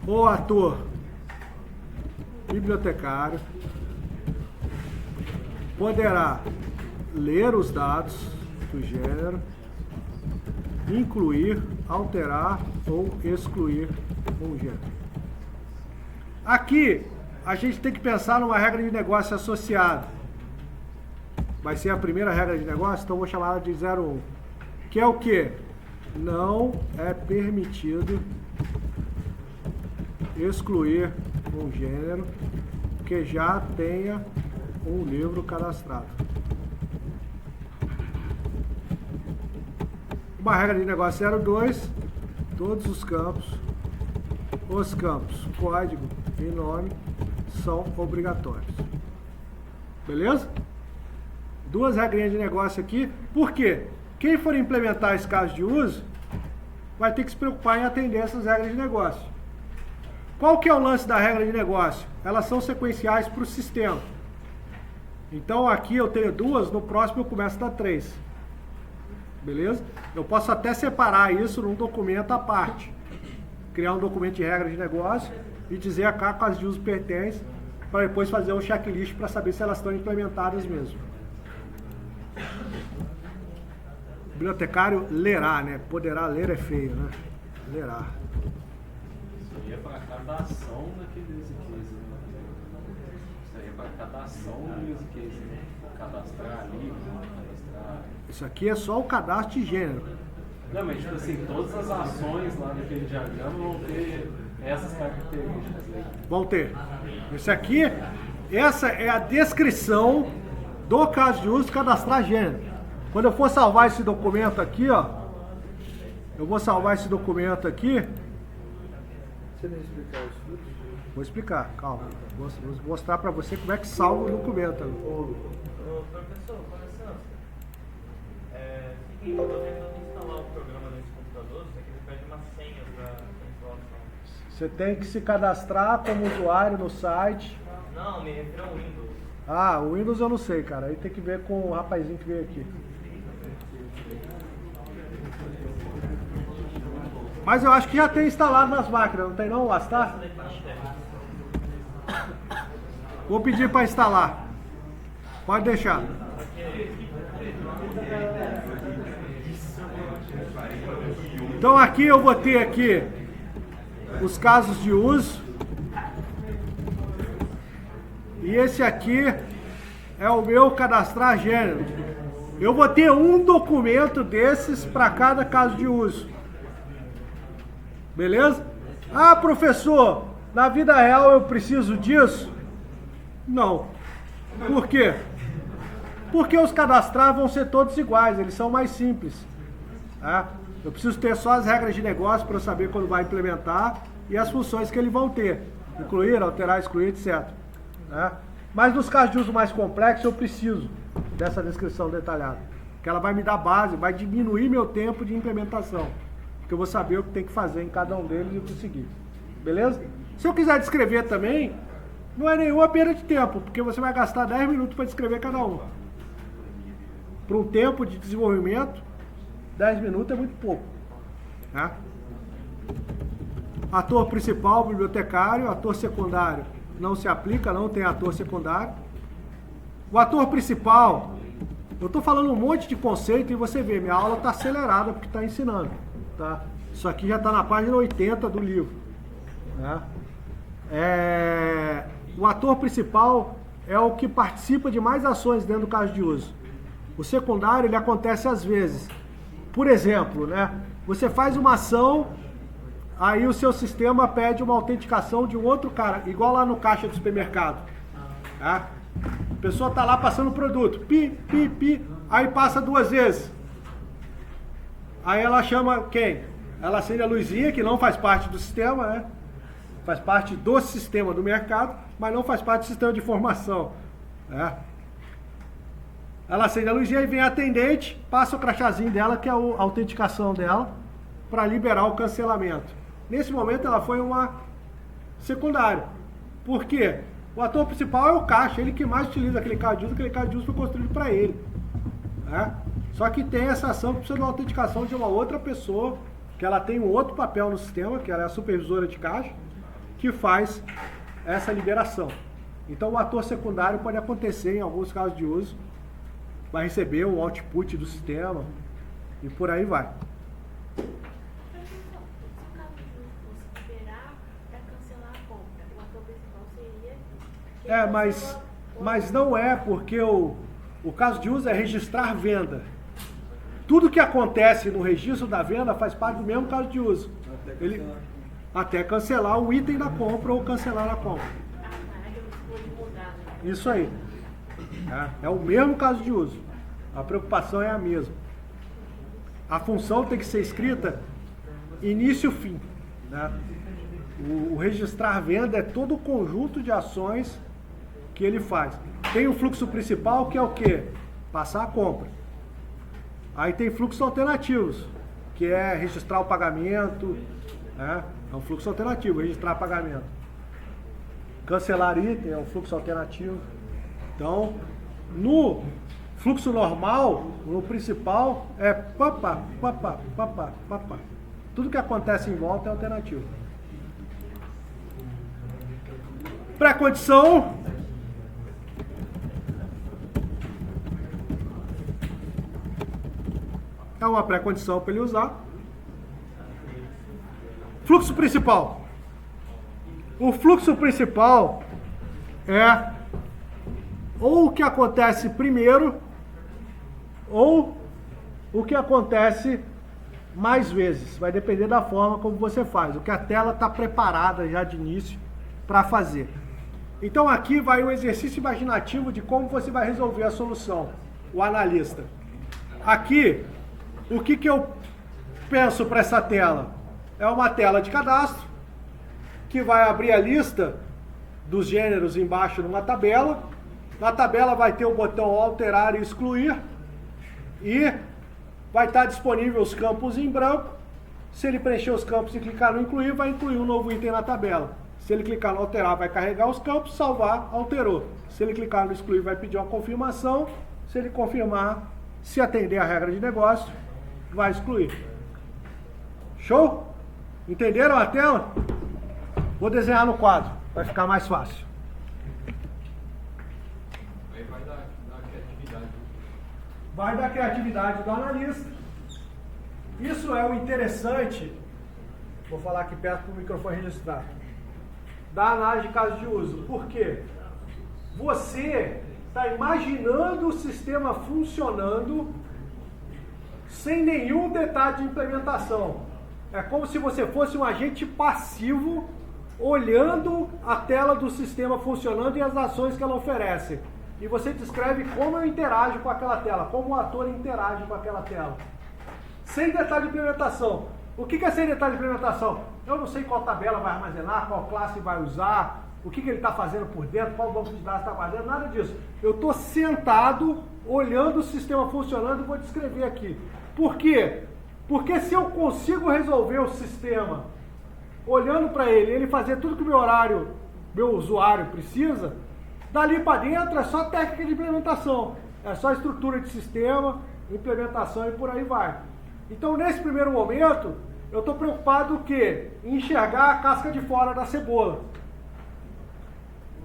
o ator bibliotecário poderá ler os dados do gênero, incluir, alterar ou excluir um gênero. Aqui a gente tem que pensar numa regra de negócio associada. Vai ser a primeira regra de negócio, então eu vou chamar ela de 01. Que é o quê? Não é permitido excluir um gênero que já tenha um livro cadastrado. Uma regra de negócio 02, todos os campos código e nome são obrigatórios. Beleza? Duas regrinhas de negócio aqui. Por quê? Quem for implementar esse caso de uso vai ter que se preocupar em atender essas regras de negócio. Qual que é o lance da regra de negócio? Elas são sequenciais para o sistema. Então aqui eu tenho duas, no próximo eu começo da 3. Beleza? Eu posso até separar isso num documento à parte. Criar um documento de regra de negócio e dizer a qual caso de uso pertence, para depois fazer um checklist para saber se elas estão implementadas mesmo. O bibliotecário lerá, né? Poderá ler é feio, né? Lerá. Isso aí é para cada ação daquele use case, né? Isso aí é para cada ação do use case, né? Cadastrar livro, cadastrar... Isso aqui é só o cadastro de gênero. Não, mas tipo assim, todas as ações lá daquele diagrama vão ter essas características aí. Vão ter. Esse aqui, essa é a descrição do caso de uso cadastrar gênero. Quando eu for salvar esse documento aqui, ó, eu vou salvar esse documento aqui. Você não explicar isso tudo? Vou explicar, calma. Vou mostrar para você como é que salva o documento. Ô, professor, com licença. Seguinte, eu estou tentando instalar o programa nesse computador, só que ele pede uma senha para instalação. Você tem que se cadastrar como usuário no site. Não, me refiro ao Windows. Ah, o Windows eu não sei, cara. Aí tem que ver com o rapazinho que veio aqui. Mas eu acho que já tem instalado nas máquinas, não tem não, o Astar? Vou pedir para instalar. Pode deixar. Então aqui eu vou ter aqui os casos de uso. E esse aqui é o meu cadastrar gênero. Eu vou ter um documento desses para cada caso de uso. Beleza? Ah, professor, na vida real eu preciso disso? Não. Por quê? Porque os cadastrar vão ser todos iguais, eles são mais simples. Tá? Eu preciso ter só as regras de negócio para eu saber quando vai implementar e as funções que eles vão ter. Incluir, alterar, excluir, etc. Tá? Mas nos casos de uso mais complexos eu preciso dessa descrição detalhada. Que ela vai me dar base, vai diminuir meu tempo de implementação. Porque eu vou saber o que tem que fazer em cada um deles e conseguir. Beleza? Se eu quiser descrever também, não é nenhuma perda de tempo, porque você vai gastar 10 minutos para descrever cada um. Para um tempo de desenvolvimento, 10 minutos é muito pouco. Né? Ator principal, bibliotecário, ator secundário não se aplica, não tem ator secundário. O ator principal, eu estou falando um monte de conceito e você vê, minha aula está acelerada porque está ensinando. Tá? Isso aqui já está na página 80 do livro. Né? O ator principal é o que participa de mais ações dentro do caso de uso. O secundário ele acontece às vezes. Por exemplo, né? Você faz uma ação, aí o seu sistema pede uma autenticação de um outro cara, igual lá no caixa do supermercado. Tá? A pessoa está lá passando o produto, aí passa 2 vezes. Aí ela chama quem? Ela acende a luzinha, que não faz parte do sistema, né? Faz parte do sistema do mercado, mas não faz parte do sistema de informação. Né? Ela acende a luzinha e vem a atendente, passa o crachazinho dela, que é a autenticação dela, para liberar o cancelamento. Nesse momento ela foi uma secundária. Por quê? O ator principal é o caixa, ele que mais utiliza aquele caso de uso foi construído para ele. Né? Só que tem essa ação que precisa de uma autenticação de uma outra pessoa, que ela tem um outro papel no sistema, que ela é a supervisora de caixa, que faz essa liberação. Então o ator secundário pode acontecer em alguns casos de uso, vai receber um output do sistema e por aí vai. Mas não é, porque o caso de uso é registrar venda. Tudo que acontece no registro da venda faz parte do mesmo caso de uso. Até cancelar o item da compra ou cancelar a compra. Isso aí. É o mesmo caso de uso. A preocupação é a mesma. A função tem que ser escrita início e fim. Né? O registrar venda é todo o conjunto de ações que ele faz. Tem o fluxo principal, que é o quê? Passar a compra. Aí tem fluxos alternativos, que é registrar o pagamento, né? É um fluxo alternativo, registrar pagamento. Cancelar item é um fluxo alternativo. Então, no fluxo normal, no principal, é papá. Tudo que acontece em volta é alternativo. Pré-condição. É uma pré-condição para ele usar. Fluxo principal. O fluxo principal é ou o que acontece primeiro ou o que acontece mais vezes. Vai depender da forma como você faz. O que a tela está preparada já de início para fazer. Então aqui vai o exercício imaginativo de como você vai resolver a solução, o analista. Aqui, o que eu penso para essa tela? É uma tela de cadastro, que vai abrir a lista dos gêneros embaixo numa tabela. Na tabela vai ter o botão alterar e excluir, e vai estar disponível os campos em branco. Se ele preencher os campos e clicar no incluir, vai incluir um novo item na tabela. Se ele clicar no alterar, vai carregar os campos, salvar, alterou. Se ele clicar no excluir, vai pedir uma confirmação. Se ele confirmar, se atender a regra de negócio, vai excluir. Show? Entenderam a tela? Vou desenhar no quadro, vai ficar mais fácil. Aí vai dar criatividade. Vai dar criatividade do analista. Isso é o interessante, vou falar aqui perto para o microfone registrar, da análise de caso de uso. Por quê? Você está imaginando o sistema funcionando sem nenhum detalhe de implementação. É como se você fosse um agente passivo olhando a tela do sistema funcionando e as ações que ela oferece. E você descreve como eu interajo com aquela tela, como o ator interage com aquela tela. Sem detalhe de implementação. O que é sem detalhe de implementação? Eu não sei qual tabela vai armazenar, qual classe vai usar, o que ele está fazendo por dentro, qual banco de dados está guardando, nada disso. Eu estou sentado, olhando o sistema funcionando e vou descrever aqui. Por quê? Porque se eu consigo resolver o sistema, olhando para ele fazer tudo que meu usuário precisa, dali para dentro é só técnica de implementação, é só estrutura de sistema, implementação e por aí vai. Então, nesse primeiro momento, eu estou preocupado o quê? Em enxergar a casca de fora da cebola.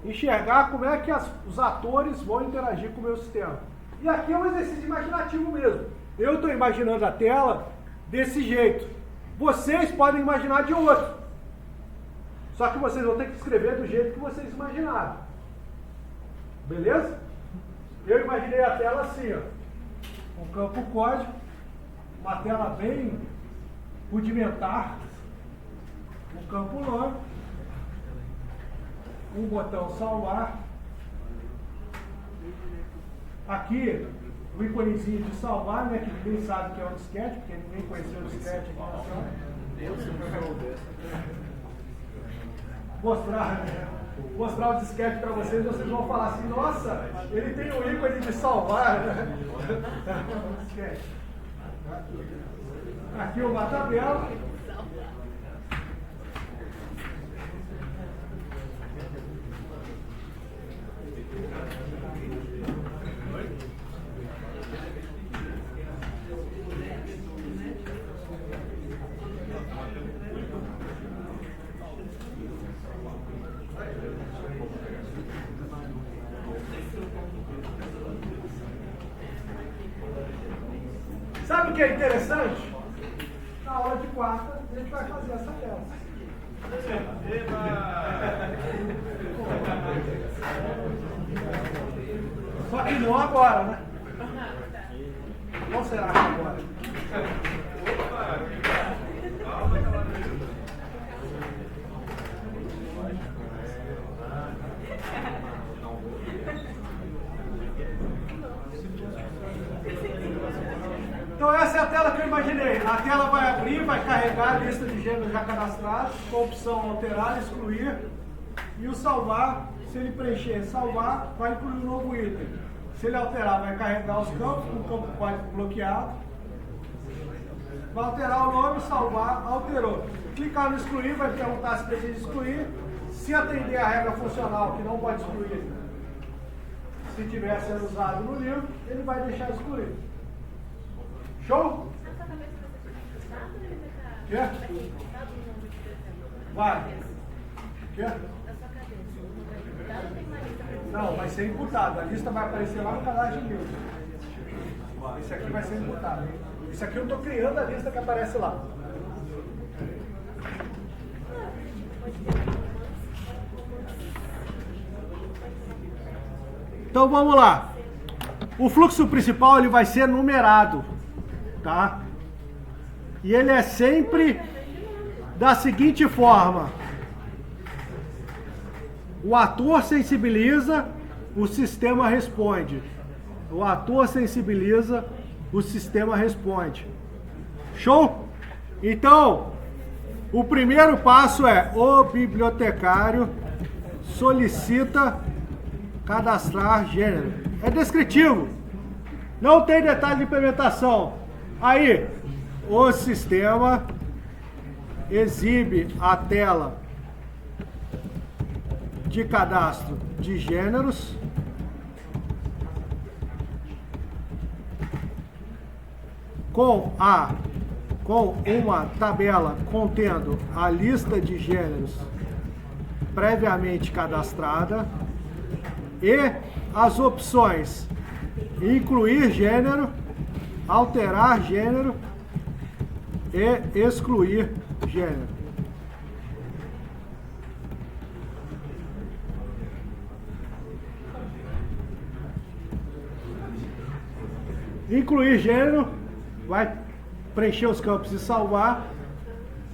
Enxergar como é que os atores vão interagir com o meu sistema. E aqui é um exercício imaginativo mesmo. Eu estou imaginando a tela desse jeito. Vocês podem imaginar de outro. Só que vocês vão ter que escrever do jeito que vocês imaginaram. Beleza? Eu imaginei a tela assim, ó. Um campo código, uma tela bem rudimentar, um campo nome, um botão salvar. Aqui, o íconezinho de salvar, né, que ninguém sabe que é um disquete, porque ninguém conheceu o disquete aqui na sala. Mostrar o disquete para vocês vão falar assim, nossa, ele tem um ícone de salvar. Aqui uma tabela. Sabe o que é interessante? Na aula de quarta, a gente vai fazer essa tela. Só que não agora, né? Qual será que agora? Então essa é a tela que eu imaginei. A tela vai abrir, vai carregar a lista de gêneros já cadastrados, com a opção alterar, excluir, e o salvar, se ele preencher salvar, vai incluir um novo item. Se ele alterar, vai carregar os campos, com o campo código bloqueado. Vai alterar o nome, salvar, alterou. Clicar no excluir, vai perguntar se precisa excluir. Se atender a regra funcional, que não pode excluir, se tiver sendo usado no livro, ele vai deixar excluir. Show? Quer? Vai. Quer? Não, vai ser imputado. A lista vai aparecer lá no cadastro de livros. Esse aqui vai ser imputado. Esse aqui eu estou criando a lista que aparece lá. Então vamos lá. O fluxo principal ele vai ser numerado, tá? E ele é sempre da seguinte forma: o ator sensibiliza, o sistema responde. O ator sensibiliza, o sistema responde. Show? Então, o primeiro passo é: o bibliotecário solicita cadastrar gênero. É descritivo. Não tem detalhe de implementação. Aí, o sistema exibe a tela de cadastro de gêneros com uma tabela contendo a lista de gêneros previamente cadastrada e as opções incluir gênero, alterar gênero e excluir gênero. Incluir gênero, vai preencher os campos e salvar.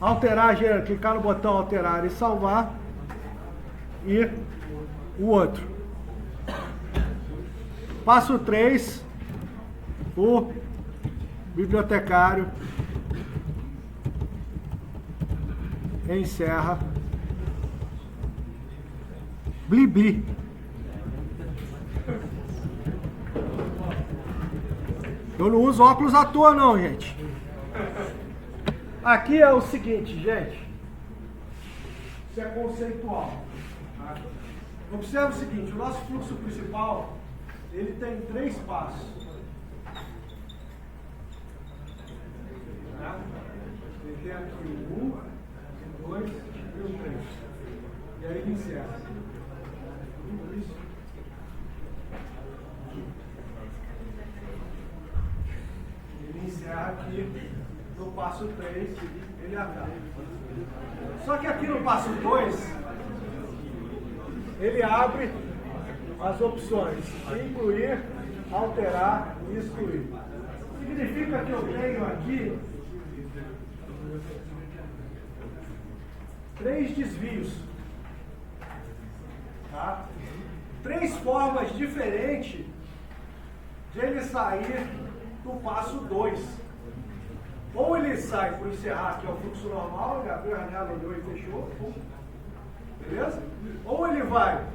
Alterar gênero, clicar no botão alterar e salvar. E o outro. Passo 3, o bibliotecário encerra Blibli. Eu não uso óculos à toa não, gente. Aqui é o seguinte, gente. Isso é conceitual. Tá? Observe o seguinte, o nosso fluxo principal, ele tem 3 passos. Tá? Ele tem aqui o 1, o 2 e o 3. E aí ele encerra. Isso. Ele encerra aqui no passo 3, ele acaba. Só que aqui no passo 2, ele abre as opções incluir, alterar e excluir. Significa que eu tenho aqui 3 desvios. Tá? 3 formas diferentes de ele sair do passo 2. Ou ele sai por encerrar, que é o fluxo normal, ele abriu a janela, olhou e fechou. Beleza? Ou ele vai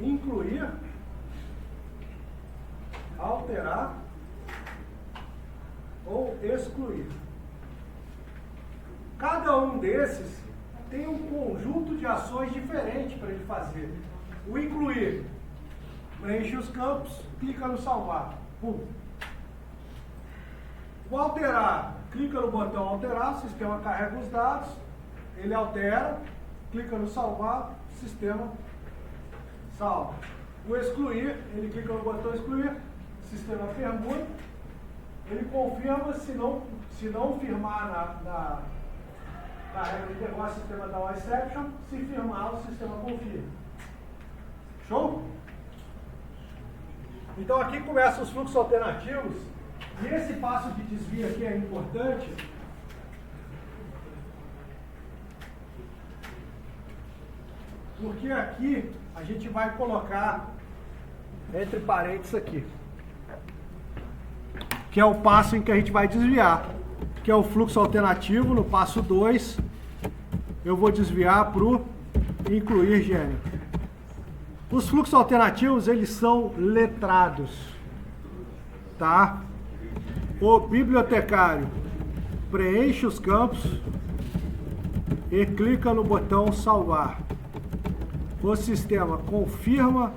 incluir, alterar ou excluir. Cada um desses tem um conjunto de ações diferentes para ele fazer. O incluir, preenche os campos, clica no salvar. Pum. O alterar, clica no botão alterar, o sistema carrega os dados, ele altera, clica no salvar, o sistema salva. O excluir, ele clica no botão excluir, o sistema pergunta, ele confirma, se não firmar na regra de negócio, o sistema dá uma exception, se firmar, o sistema confirma. Show? Então aqui começam os fluxos alternativos. E esse passo de desvio aqui é importante. Porque aqui a gente vai colocar entre parênteses aqui, que é o passo em que a gente vai desviar, que é o fluxo alternativo. No passo 2, eu vou desviar para o incluir gênero. Os fluxos alternativos, eles são letrados, tá? O bibliotecário preenche os campos e clica no botão salvar. O sistema confirma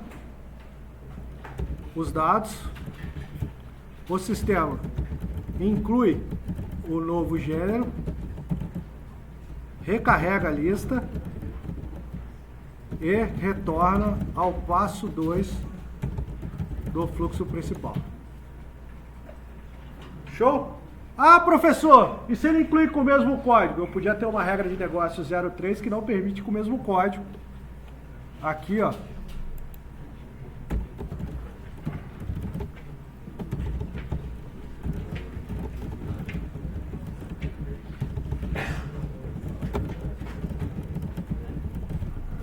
os dados. O sistema inclui o novo gênero, recarrega a lista e retorna ao passo 2 do fluxo principal. Show? Ah, professor, e se ele incluir com o mesmo código? Eu podia ter uma regra de negócio 03 que não permite com o mesmo código. Aqui, ó.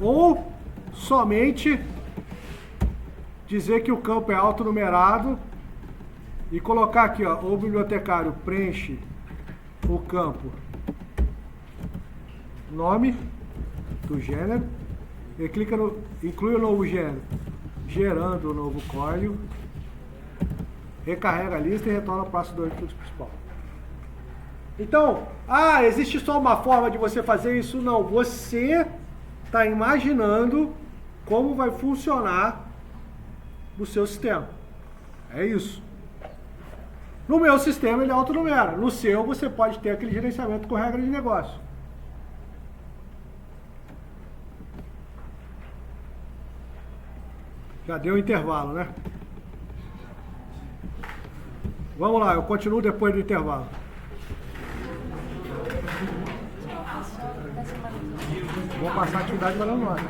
Ou somente dizer que o campo é autonumerado e colocar aqui, ó, o bibliotecário preenche o campo nome do gênero e clica no inclui o novo gênero, gerando o novo código, recarrega a lista e retorna ao passo 2 do fluxo principal. Então, existe só uma forma de você fazer isso? Não, você está imaginando como vai funcionar o seu sistema. É isso. No meu sistema ele autonumera. No seu você pode ter aquele gerenciamento com regra de negócio. Já deu intervalo, né? Vamos lá, eu continuo depois do intervalo. Vou passar a atividade valendo nota.